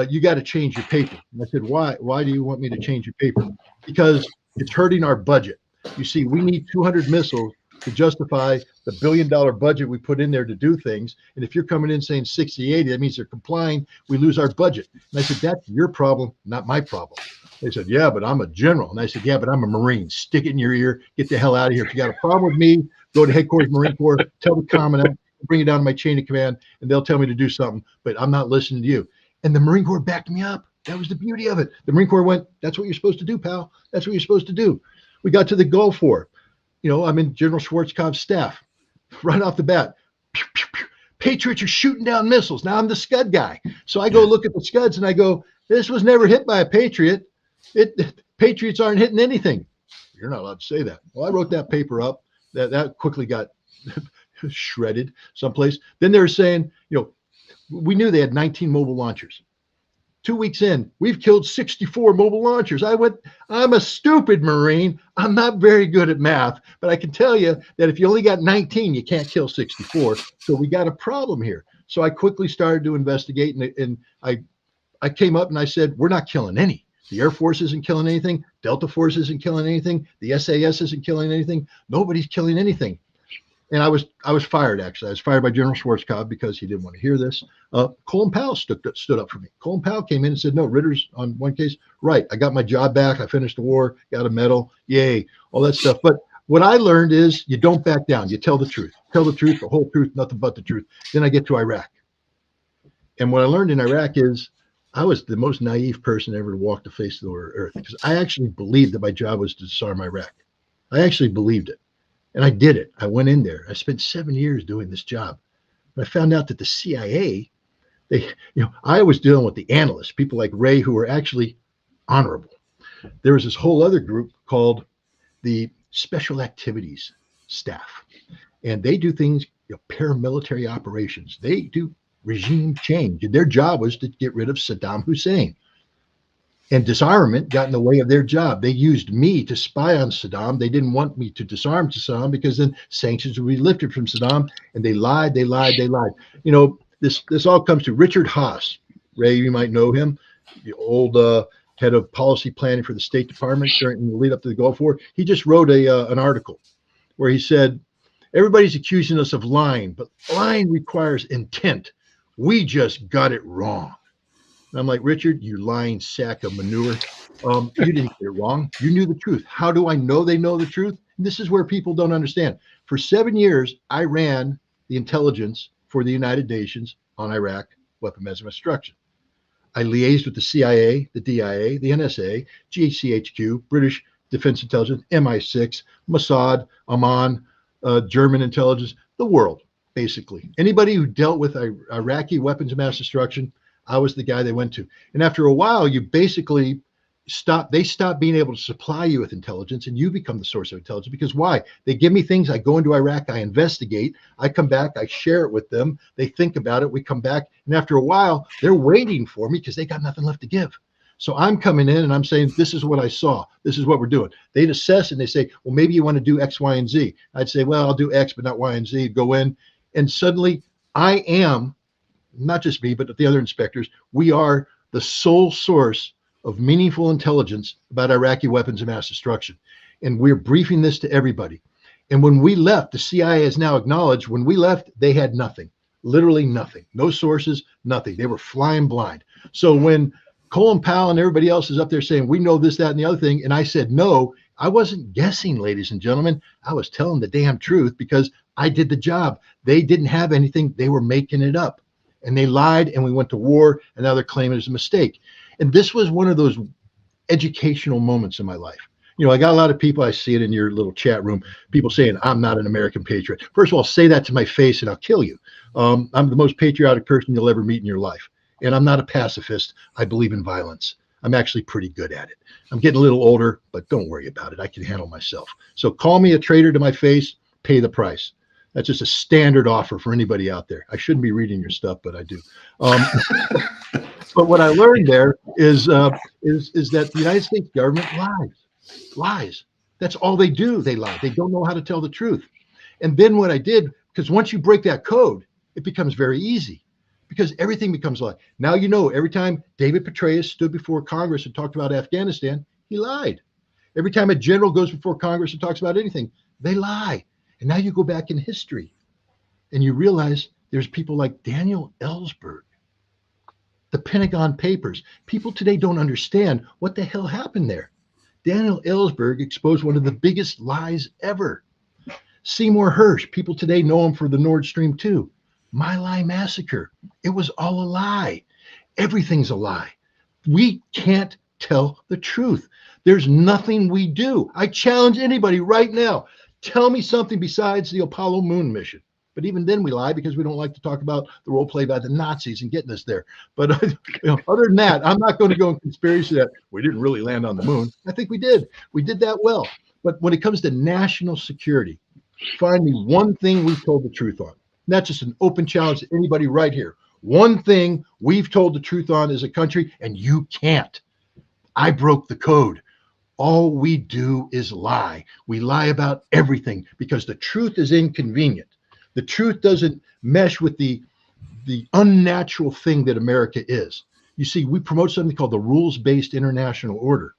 you got to change your paper. And I said, why? Why do you want me to change your paper? Because it's hurting our budget. You see, we need 200 missiles to justify the $1 billion budget we put in there to do things. And if you're coming in saying 60, 80, that means they're complying. We lose our budget. And I said, that's your problem, not my problem. They said, yeah, but I'm a general. And I said, yeah, but I'm a Marine. Stick it in your ear. Get the hell out of here. If you got a problem with me, go to headquarters Marine Corps, tell the commandant, bring it down to my chain of command, and they'll tell me to do something. But I'm not listening to you. And the Marine Corps backed me up. That was the beauty of it. The Marine Corps went, that's what you're supposed to do, pal. That's what you're supposed to do. We got to the Gulf War. I'm in General Schwarzkopf's staff. Right off the bat, pew, pew, pew. Patriots are shooting down missiles. Now I'm the Scud guy. So I go look at the Scuds and I go, this was never hit by a Patriot. Patriots aren't hitting anything. You're not allowed to say that. Well, I wrote that paper up. That quickly got shredded someplace. Then they were saying, we knew they had 19 mobile launchers. 2 weeks in, we've killed 64 mobile launchers. I went, I'm a stupid Marine. I'm not very good at math, but I can tell you that if you only got 19, you can't kill 64. So we got a problem here. So I quickly started to investigate, and I came up and I said, we're not killing any. The Air Force isn't killing anything. Delta Force isn't killing anything. The SAS isn't killing anything. Nobody's killing anything. And I was fired, actually. I was fired by General Schwarzkopf because he didn't want to hear this. Colin Powell stood up for me. Colin Powell came in and said, no, Ritter's on one case. Right. I got my job back. I finished the war, got a medal. Yay. All that stuff. But what I learned is you don't back down. You tell the truth. Tell the truth, the whole truth, nothing but the truth. Then I get to Iraq. And what I learned in Iraq is I was the most naive person ever to walk the face of the earth, because I actually believed that my job was to disarm Iraq. I actually believed it. And I did it. I went in there. I spent 7 years doing this job. But I found out that the CIA, I was dealing with the analysts, people like Ray, who were actually honorable. There was this whole other group called the Special Activities Staff. And they do things, paramilitary operations. They do regime change. And their job was to get rid of Saddam Hussein. And disarmament got in the way of their job. They used me to spy on Saddam. They didn't want me to disarm Saddam because then sanctions would be lifted from Saddam. And they lied. This all comes to Richard Haas. Ray, you might know him, the old head of policy planning for the State Department during the lead up to the Gulf War. He just wrote an article where he said, everybody's accusing us of lying, but lying requires intent. We just got it wrong. And I'm like, Richard, you lying sack of manure. You didn't get it wrong. You knew the truth. How do I know they know the truth? And this is where people don't understand. For 7 years, I ran the intelligence for the United Nations on Iraq, weapon mass destruction. I liaised with the CIA, the DIA, the NSA, GCHQ, British Defense Intelligence, MI6, Mossad, Oman, German intelligence, the world, basically. Anybody who dealt with Iraqi weapons of mass destruction, I was the guy they went to. And after a while, you basically stop being able to supply you with intelligence, and you become the source of intelligence. Because why? They give me things, I go into Iraq, I investigate, I come back, I share it with them, they think about it, we come back, and after a while, they're waiting for me because they got nothing left to give. So I'm coming in and I'm saying, this is what I saw, this is what we're doing. They'd assess and they say, well, maybe you want to do X, Y, and Z. I'd say, well, I'll do X, but not Y and Z. Go in, and suddenly I am, not just me, but the other inspectors, we are the sole source of meaningful intelligence about Iraqi weapons of mass destruction. And we're briefing this to everybody. And when we left, the CIA has now acknowledged, when we left, they had nothing, literally nothing, no sources, nothing. They were flying blind. So when Colin Powell and everybody else is up there saying, we know this, that, and the other thing, and I said, no, I wasn't guessing, ladies and gentlemen. I was telling the damn truth because I did the job. They didn't have anything. They were making it up. And they lied, and we went to war, and now they're claiming it's a mistake. And this was one of those educational moments in my life. I got a lot of people, I see it in your little chat room, people saying, I'm not an American patriot. First of all, say that to my face and I'll kill you. I'm the most patriotic person you'll ever meet in your life. And I'm not a pacifist. I believe in violence. I'm actually pretty good at it. I'm getting a little older, but don't worry about it. I can handle myself. So call me a traitor to my face, pay the price. That's just a standard offer for anybody out there. I shouldn't be reading your stuff, but I do. But what I learned there is that the United States government lies. That's all they do. They lie. They don't know how to tell the truth. And then what I did, because once you break that code, it becomes very easy because everything becomes a lie. Now, every time David Petraeus stood before Congress and talked about Afghanistan, he lied. Every time a general goes before Congress and talks about anything, they lie. And now you go back in history and you realize there's people like Daniel Ellsberg, the Pentagon Papers. People today don't understand what the hell happened there. Daniel Ellsberg exposed one of the biggest lies ever. Seymour Hersh, people today know him for the Nord Stream 2. My Lai massacre. It was all a lie. Everything's a lie. We can't tell the truth. There's nothing we do. I challenge anybody right now. Tell me something besides the Apollo moon mission. But even then we lie because we don't like to talk about the role played by the Nazis and getting us there. But other than that, I'm not going to go in conspiracy that we didn't really land on the moon. I think we did. We did that well. But when it comes to national security, find me one thing we've told the truth on. Not just an open challenge to anybody right here. One thing we've told the truth on as a country, and you can't. I broke the code. All we do is lie. We lie about everything because the truth is inconvenient. The truth doesn't mesh with the unnatural thing that America is. You see, we promote something called the rules-based international order.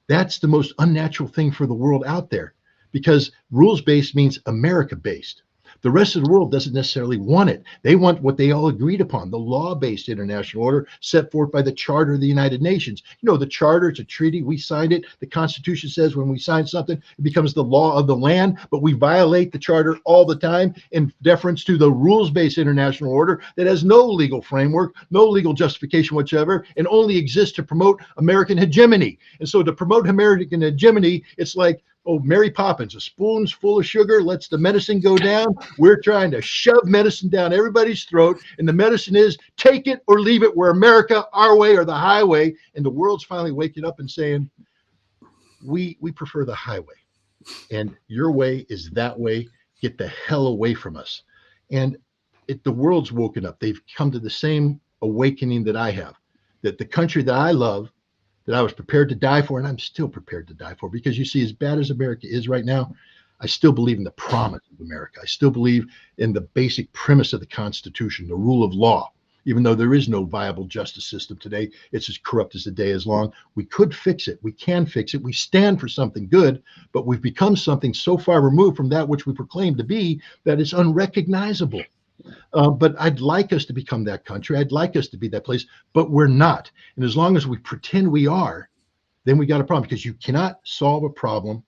That's the most unnatural thing for the world out there because rules-based means America-based. The rest of the world doesn't necessarily want it. They want what they all agreed upon, the law-based international order set forth by the Charter of the United Nations. You know, the Charter, it's a treaty. We signed it. The Constitution says when we sign something, it becomes the law of the land, but we violate the Charter all the time in deference to the rules-based international order that has no legal framework, no legal justification whatsoever, and only exists to promote American hegemony. And so to promote American hegemony, it's like, oh, Mary Poppins, a spoon's full of sugar lets the medicine go down. We're trying to shove medicine down everybody's throat. And the medicine is take it or leave it. We're America, our way or the highway. And the world's finally waking up and saying, we prefer the highway. And your way is that way. Get the hell away from us. And the world's woken up. They've come to the same awakening that I have, that the country that I love, that I was prepared to die for, and I'm still prepared to die for, because you see, as bad as America is right now, I still believe in the promise of America. I still believe in the basic premise of the Constitution, the rule of law. Even though there is no viable justice system today, it's as corrupt as the day is long. We could fix it. We can fix it. We stand for something good, but we've become something so far removed from that which we proclaim to be that it's unrecognizable. But I'd like us to become that country. I'd like us to be that place, but we're not. And as long as we pretend we are, then we got a problem, because you cannot solve a problem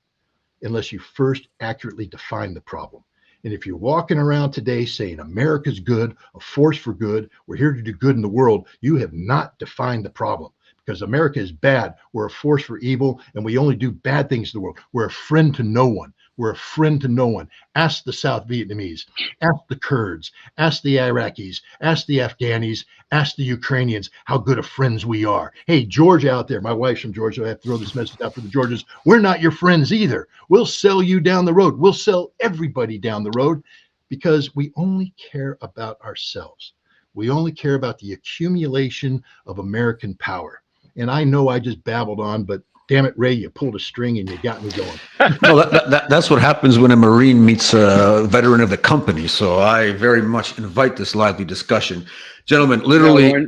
unless you first accurately define the problem. And if you're walking around today saying America's good, a force for good, we're here to do good in the world, you have not defined the problem, because America is bad. We're a force for evil, and we only do bad things in the world. We're a friend to no one. We're a friend to no one. Ask the South Vietnamese, ask the Kurds, ask the Iraqis, ask the Afghanis, ask the Ukrainians how good of friends we are. Hey, Georgia out there, my wife's from Georgia. I have to throw this message out for the Georgians. We're not your friends either. We'll sell you down the road. We'll sell everybody down the road, because we only care about ourselves. We only care about the accumulation of American power. And I know I just babbled on, but damn it, Ray, you pulled a string and you got me going. No, that's what happens when a Marine meets a veteran of the company. So I very much invite this lively discussion. Gentlemen, literally,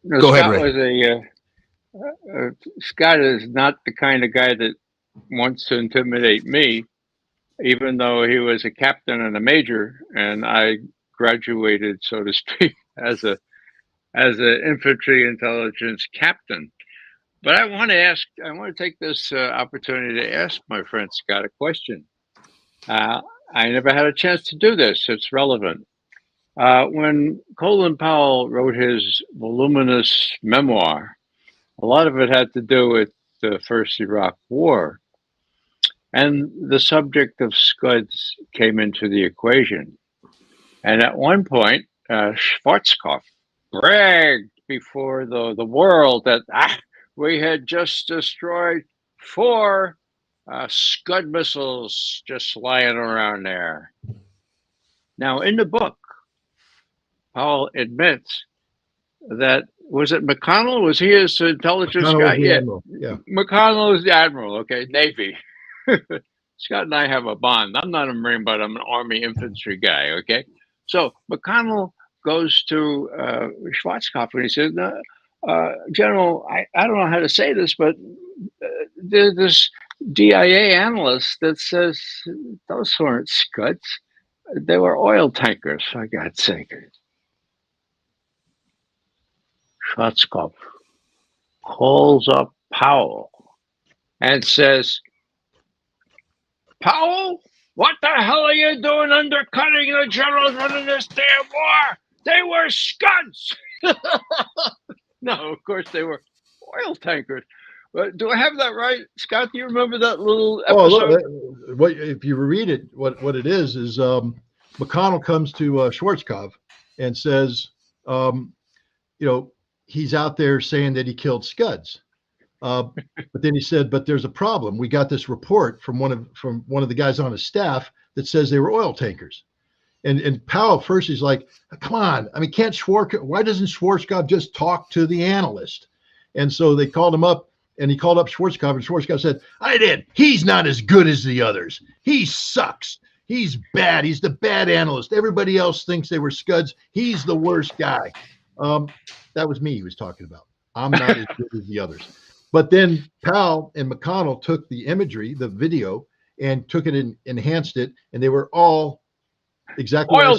go Scott ahead, Ray. Scott is not the kind of guy that wants to intimidate me, even though he was a captain and a major, and I graduated, so to speak, as an infantry intelligence captain. But I want to take this opportunity to ask my friend Scott a question. I never had a chance to do this. It's relevant. When Colin Powell wrote his voluminous memoir, a lot of it had to do with the first Iraq War. And the subject of Scuds came into the equation. And at one point, Schwarzkopf bragged before the world that we had just destroyed 4 Scud missiles just lying around there. Now, in the book, Powell admits that, was it McConnell? Was he his intelligence guy? Yeah. McConnell is the admiral, okay, Navy. Scott and I have a bond. I'm not a Marine, but I'm an Army infantry guy, okay? So McConnell goes to Schwarzkopf and he says, General, I don't know how to say this, but there's this DIA analyst that says those weren't Scuds. They were oil tankers, for God's sake. Schwarzkopf calls up Powell and says, Powell, what the hell are you doing undercutting the generals running this damn war? They were Scuds. No, of course they were oil tankers. Do I have that right, Scott? Do you remember that little Oh, episode? look, what if you read it? What it is McConnell comes to Schwarzkopf and says, you know, he's out there saying that he killed Scuds. But then he said, but there's a problem. We got this report from one of the guys on his staff that says they were oil tankers. And Powell first he's like, come on. I mean, why doesn't Schwarzkopf just talk to the analyst? And so they called him up and he called up Schwarzkopf and Schwarzkopf said, I did. He's not as good as the others. He sucks. He's bad. He's the bad analyst. Everybody else thinks they were Scuds. He's the worst guy. That was me he was talking about. I'm not as good as the others. But then Powell and McConnell took the imagery, the video, and took it and enhanced it, and they were all exactly oil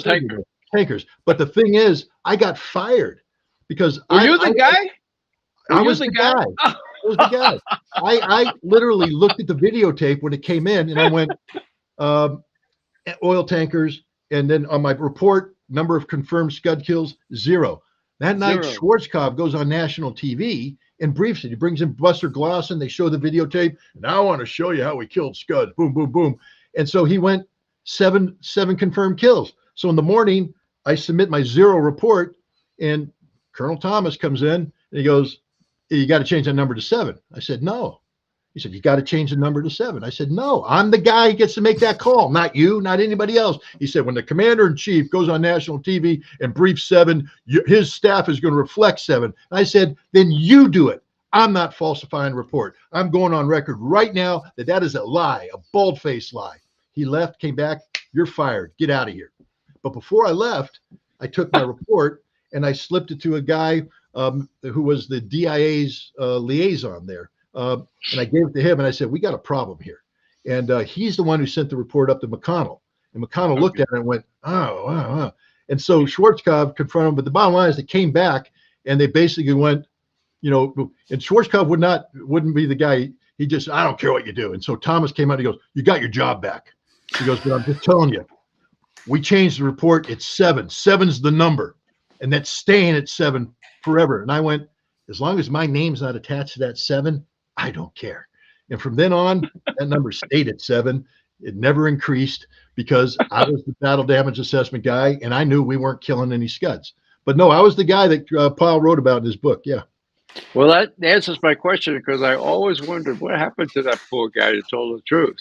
tankers. But the thing is, I got fired because Were you the guy? I was the guy. I was the guy. I literally looked at the videotape when it came in, and I went, oil tankers, and then on my report, number of confirmed Scud kills, 0. That night, Schwarzkopf goes on national TV and briefs it. He brings in Buster Glosson. They show the videotape. Now I want to show you how we killed Scuds. Boom, boom, boom. And so he went seven confirmed kills. So in the morning, I submit my 0 report, and Colonel Thomas comes in and he goes, you got to change that number to 7. I said, no. He said, you got to change the number to 7. I said, no, I'm the guy who gets to make that call, not you, not anybody else. He said, when the commander-in-chief goes on national TV and briefs 7, his staff is going to reflect 7. I said, then you do it. I'm not falsifying a report. I'm going on record right now that is a lie, a bald-faced lie. He left, came back, you're fired. Get out of here. But before I left, I took my report and I slipped it to a guy who was the DIA's liaison there. And I gave it to him and I said, we got a problem here. And he's the one who sent the report up to McConnell. And McConnell looked at it and went, oh. And so Schwarzkopf confronted him. But the bottom line is they came back and they basically went, you know, and Schwarzkopf wouldn't be the guy. He just, I don't care what you do. And so Thomas came out and he goes, you got your job back. He goes, but I'm just telling you, we changed the report. It's 7. 7's the number. And that's staying at 7 forever. And I went, as long as my name's not attached to that 7, I don't care. And from then on, that number stayed at 7. It never increased because I was the battle damage assessment guy, and I knew we weren't killing any Scuds. But no, I was the guy that Powell wrote about in his book. Yeah. Well, that answers my question because I always wondered what happened to that poor guy who told the truth.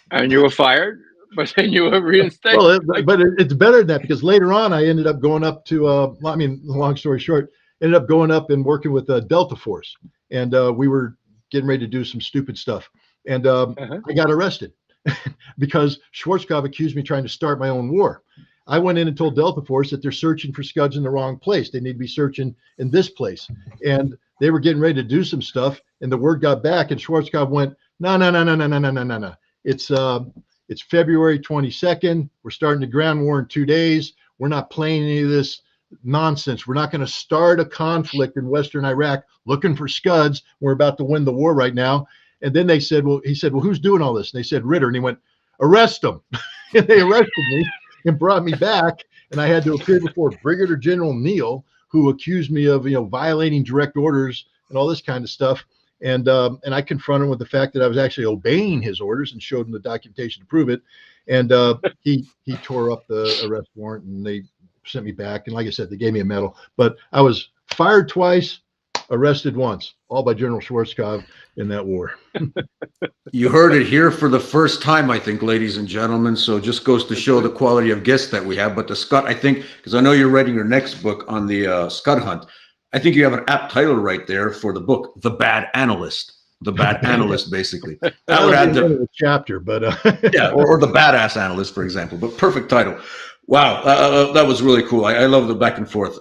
And you were fired, but then you were reinstated. Well, but it's better than that because later on I ended up going up to, long story short, ended up going up and working with Delta Force. And we were getting ready to do some stupid stuff. And I got arrested because Schwarzkopf accused me trying to start my own war. I went in and told Delta Force that they're searching for Scuds in the wrong place. They need to be searching in this place. And they were getting ready to do some stuff. And the word got back and Schwarzkopf went, no. It's February 22nd. We're starting the ground war in 2 days. We're not playing any of this nonsense. We're not going to start a conflict in Western Iraq looking for Scuds. We're about to win the war right now. And then he said, well, who's doing all this? And they said, Ritter. And he went, arrest him. And they arrested me and brought me back. And I had to appear before Brigadier General Neal, who accused me of, violating direct orders and all this kind of stuff. And I confronted him with the fact that I was actually obeying his orders and showed him the documentation to prove it. And he tore up the arrest warrant and they sent me back. And like I said, they gave me a medal. But I was fired twice, arrested once, all by General Schwarzkopf in that war. You heard it here for the first time, I think, ladies and gentlemen. So it just goes to show the quality of guests that we have. But the Scud, I think, because I know you're writing your next book on the Scud hunt, I think you have an apt title right there for the book, The Bad Analyst. The Bad Analyst, basically. That would add to a chapter, but yeah, or the Badass Analyst, for example. But perfect title. Wow, that was really cool. I love the back and forth.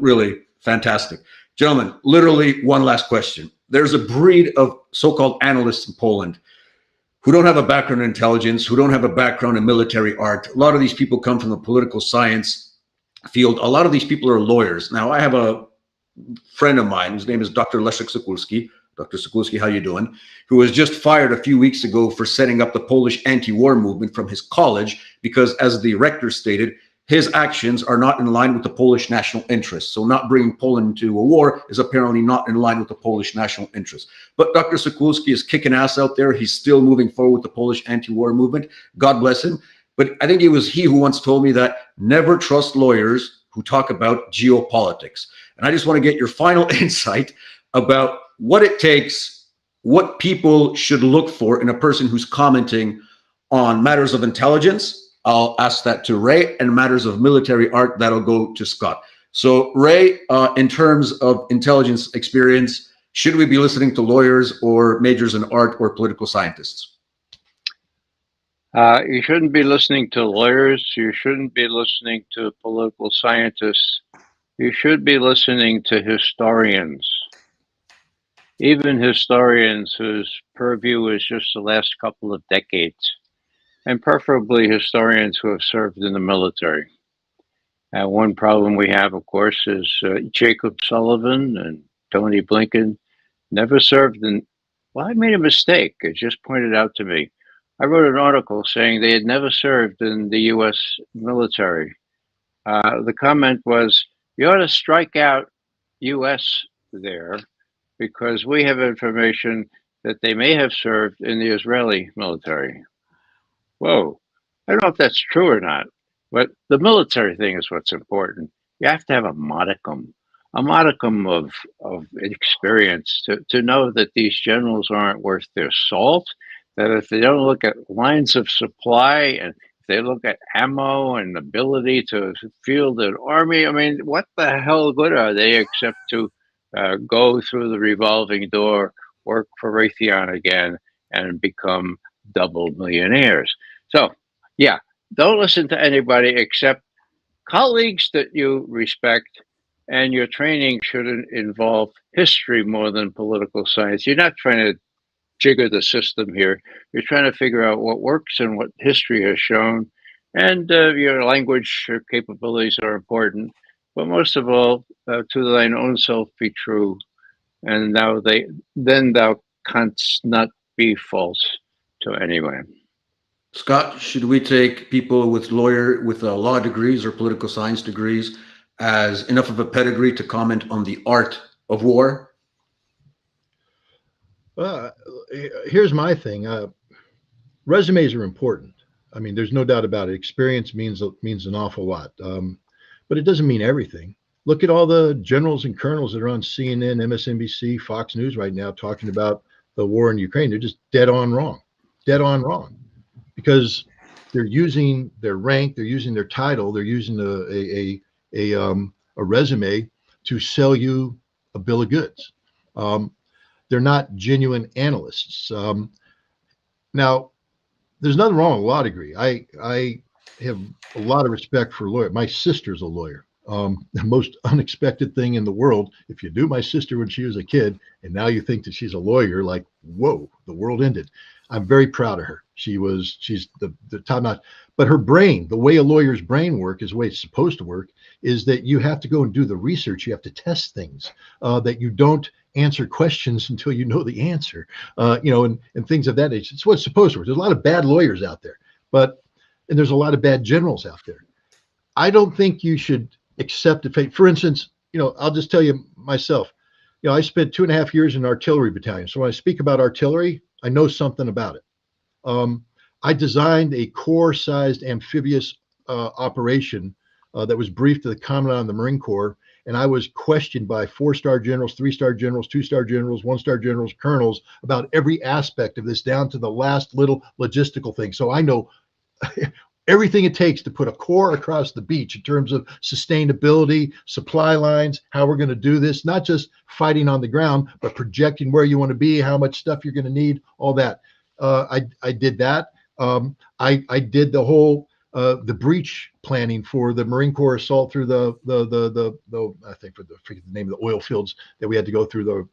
Really fantastic. Gentlemen, literally one last question. There's a breed of so-called analysts in Poland who don't have a background in intelligence, who don't have a background in military art. A lot of these people come from the political science field. A lot of these people are lawyers. Now, I have a friend of mine, his name is Dr. Leszek Sokulski. Dr. Sokulski, how you doing? Who was just fired a few weeks ago for setting up the Polish anti-war movement from his college because, as the rector stated, his actions are not in line with the Polish national interest. So not bringing Poland into a war is apparently not in line with the Polish national interest. But Dr. Sikulski is kicking ass out there. He's still moving forward with the Polish anti-war movement. God bless him. But I think it was he who once told me that never trust lawyers who talk about geopolitics. And I just want to get your final insight about what it takes, what people should look for in a person who's commenting on matters of intelligence. I'll ask that to Ray, and matters of military art, that'll go to Scott. So Ray, in terms of intelligence experience, should we be listening to lawyers or majors in art or political scientists? You shouldn't be listening to lawyers. You shouldn't be listening to political scientists. You should be listening to historians. Even historians whose purview is just the last couple of decades, and preferably historians who have served in the military. One problem we have, of course, is Jacob Sullivan and Tony Blinken never served in, well, I made a mistake. It just pointed out to me. I wrote an article saying they had never served in the U.S. military. The comment was, you ought to strike out U.S. there because we have information that they may have served in the Israeli military. Whoa, I don't know if that's true or not, but the military thing is what's important. You have to have a modicum of experience to know that these generals aren't worth their salt, that if they don't look at lines of supply and if they look at ammo and ability to field an army, I mean, what the hell good are they except to go through the revolving door, work for Raytheon again, and become double millionaires? So, yeah, don't listen to anybody except colleagues that you respect, and your training should involve history more than political science. You're not trying to jigger the system here. You're trying to figure out what works and what history has shown, and your language capabilities are important. But most of all, to thine own self be true, and then thou canst not be false to anyone. Scott, should we take people with law degrees or political science degrees as enough of a pedigree to comment on the art of war? Here's my thing. Resumes are important. I mean, there's no doubt about it. Experience means an awful lot, but it doesn't mean everything. Look at all the generals and colonels that are on CNN, MSNBC, Fox News right now talking about the war in Ukraine. They're just dead on wrong, because they're using their rank, they're using their title, they're using a resume to sell you a bill of goods. They're not genuine analysts. Now, there's nothing wrong with a law degree. I have a lot of respect for lawyers. My sister's a lawyer. The most unexpected thing in the world. If you knew my sister when she was a kid, and now you think that she's a lawyer, like, whoa, the world ended. I'm very proud of her. She's the top notch. But her brain, the way a lawyer's brain works, is the way it's supposed to work, is that you have to go and do the research. You have to test things, that you don't answer questions until you know the answer, and things of that nature. It's what's supposed to work. There's a lot of bad lawyers out there, and there's a lot of bad generals out there. I don't think you should accept the fate. For instance, I'll just tell you myself, I spent 2.5 years in artillery battalion. So when I speak about artillery, I know something about it. I designed a corps-sized amphibious operation that was briefed to the Commandant of the Marine Corps, and I was questioned by 4-star generals, 3-star generals, 2-star generals, 1-star generals, colonels about every aspect of this, down to the last little logistical thing. So I know everything it takes to put a corps across the beach in terms of sustainability, supply lines, how we're going to do this, not just fighting on the ground, but projecting where you want to be, how much stuff you're going to need, all that. I did that. I did the whole the breach planning for the Marine Corps assault through the I think forget the name of the oil fields that we had to go through.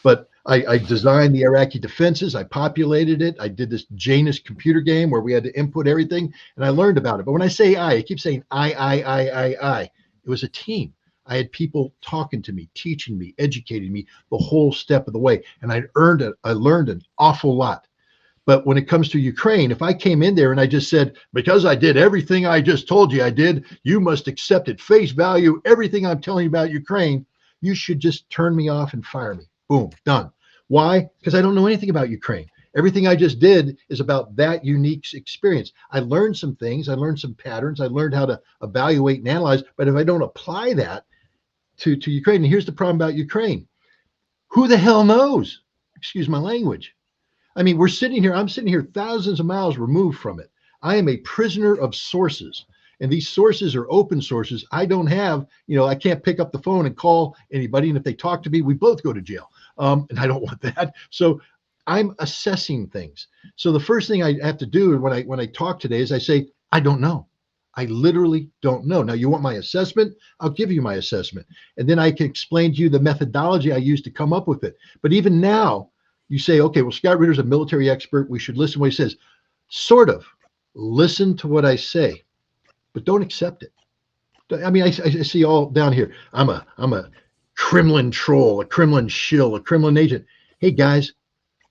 But I designed the Iraqi defenses. I populated it. I did this Janus computer game where we had to input everything, and I learned about it. But when I say I keep saying I. It was a team. I had people talking to me, teaching me, educating me the whole step of the way, and I learned an awful lot. But when it comes to Ukraine, if I came in there and I just said, because I did everything I just told you I did, you must accept at face value everything I'm telling you about Ukraine, you should just turn me off and fire me. Boom, done. Why? Because I don't know anything about Ukraine. Everything I just did is about that unique experience. I learned some things. I learned some patterns. I learned how to evaluate and analyze. But if I don't apply that to Ukraine, and here's the problem about Ukraine. Who the hell knows? Excuse my language. I mean, I'm sitting here thousands of miles removed from it. I am a prisoner of sources. And these sources are open sources. I don't have, I can't pick up the phone and call anybody. And if they talk to me, we both go to jail. And I don't want that. So I'm assessing things. So the first thing I have to do when I talk today is I say, I don't know. I literally don't know. Now, you want my assessment? I'll give you my assessment. And then I can explain to you the methodology I used to come up with it. But even now, you say, okay, well, Scott Ritter's a military expert. We should listen to what he says. Sort of. Listen to what I say, but don't accept it. I mean, I see all down here. I'm a Kremlin troll, a Kremlin shill, a Kremlin agent. Hey, guys,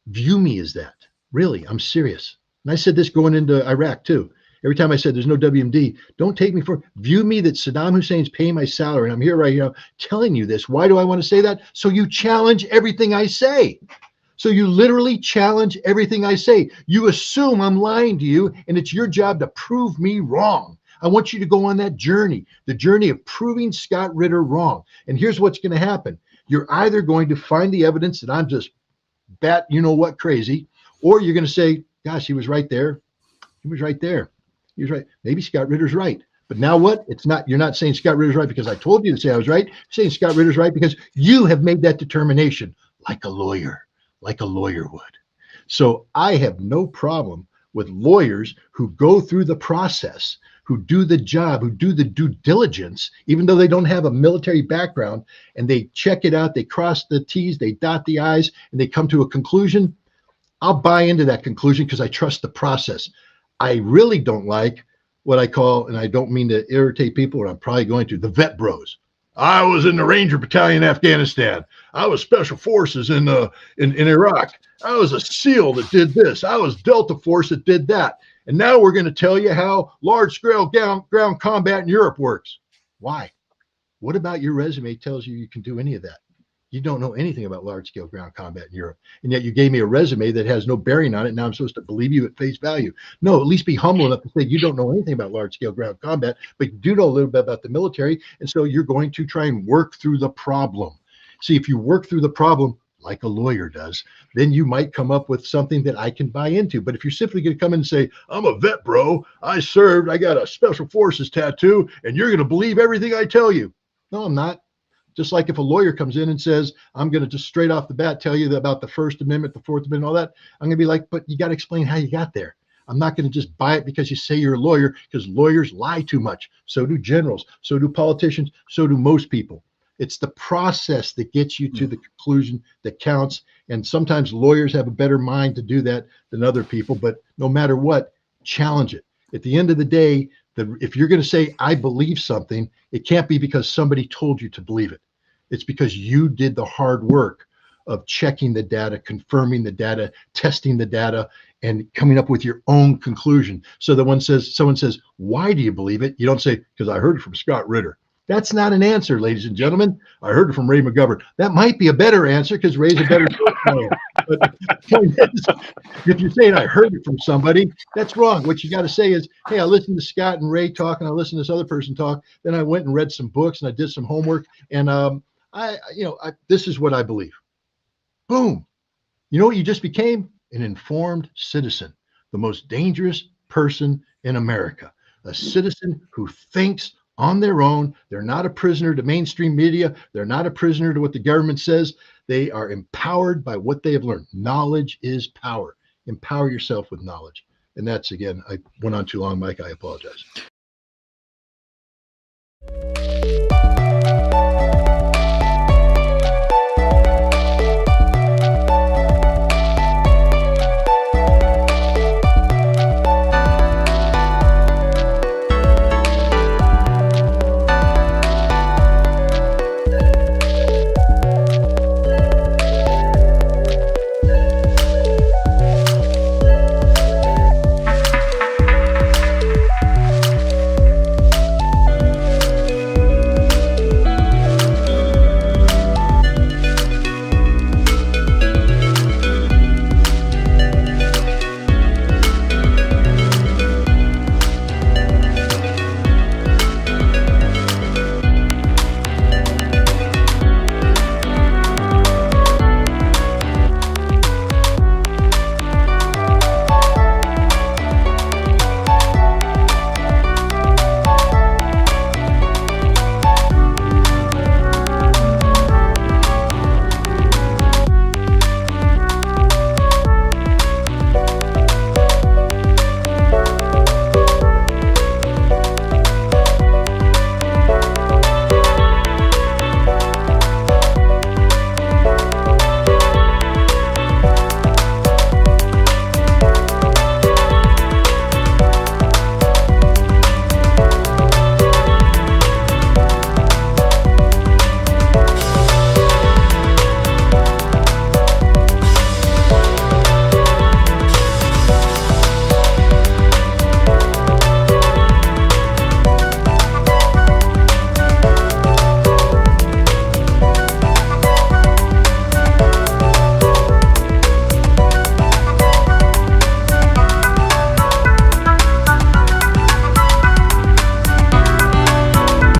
view me as that. Really, I'm serious. And I said this going into Iraq, too. Every time I said there's no WMD, don't take me for, view me that Saddam Hussein's paying my salary. And I'm here right now telling you this. Why do I want to say that? So you challenge everything I say. So you literally challenge everything I say. You assume I'm lying to you, and it's your job to prove me wrong. I want you to go on that journey, the journey of proving Scott Ritter wrong. And here's what's going to happen. You're either going to find the evidence that I'm just you-know-what crazy, or you're going to say, gosh, he was right there. He was right there. He was right. Maybe Scott Ritter's right. But now what? You're not saying Scott Ritter's right because I told you to say I was right. You're saying Scott Ritter's right because you have made that determination like a lawyer would. So I have no problem with lawyers who go through the process, who do the job, who do the due diligence, even though they don't have a military background, and they check it out, they cross the T's, they dot the I's, and they come to a conclusion. I'll buy into that conclusion because I trust the process. I really don't like what I call, and I don't mean to irritate people, or I'm probably going to, the vet bros. I was in the Ranger Battalion in Afghanistan. I was Special Forces in Iraq. I was a SEAL that did this. I was Delta Force that did that. And now we're going to tell you how large-scale ground combat in Europe works. Why? What about your resume tells you can do any of that? You don't know anything about large-scale ground combat in Europe. And yet you gave me a resume that has no bearing on it. Now I'm supposed to believe you at face value. No, at least be humble enough to say you don't know anything about large-scale ground combat, but you do know a little bit about the military. And so you're going to try and work through the problem. See, if you work through the problem like a lawyer does, then you might come up with something that I can buy into. But if you're simply going to come in and say, I'm a vet, bro, I served, I got a Special Forces tattoo, and you're going to believe everything I tell you. No, I'm not. Just like if a lawyer comes in and says, I'm going to just straight off the bat tell you about the First Amendment, the Fourth Amendment, all that, I'm going to be like, but you got to explain how you got there. I'm not going to just buy it because you say you're a lawyer, because lawyers lie too much. So do generals. So do politicians. So do most people. It's the process that gets you to the conclusion that counts. And sometimes lawyers have a better mind to do that than other people. But no matter what, challenge it. At the end of the day, if you're going to say, I believe something, it can't be because somebody told you to believe it. It's because you did the hard work of checking the data, confirming the data, testing the data, and coming up with your own conclusion. So that when someone says, why do you believe it? You don't say, because I heard it from Scott Ritter. That's not an answer, ladies and gentlemen. I heard it from Ray McGovern. That might be a better answer because Ray's a better man. But the point is, if you're saying I heard it from somebody, that's wrong. What you got to say is, hey, I listened to Scott and Ray talk, and I listened to this other person talk. Then I went and read some books, and I did some homework, and this is what I believe. Boom. You know what you just became? An informed citizen, the most dangerous person in America, a citizen who thinks on their own. They're not a prisoner to mainstream media. They're not a prisoner to what the government says. They are empowered by what they have learned. Knowledge is power. Empower yourself with knowledge. And that's, again, I went on too long, Mike. I apologize.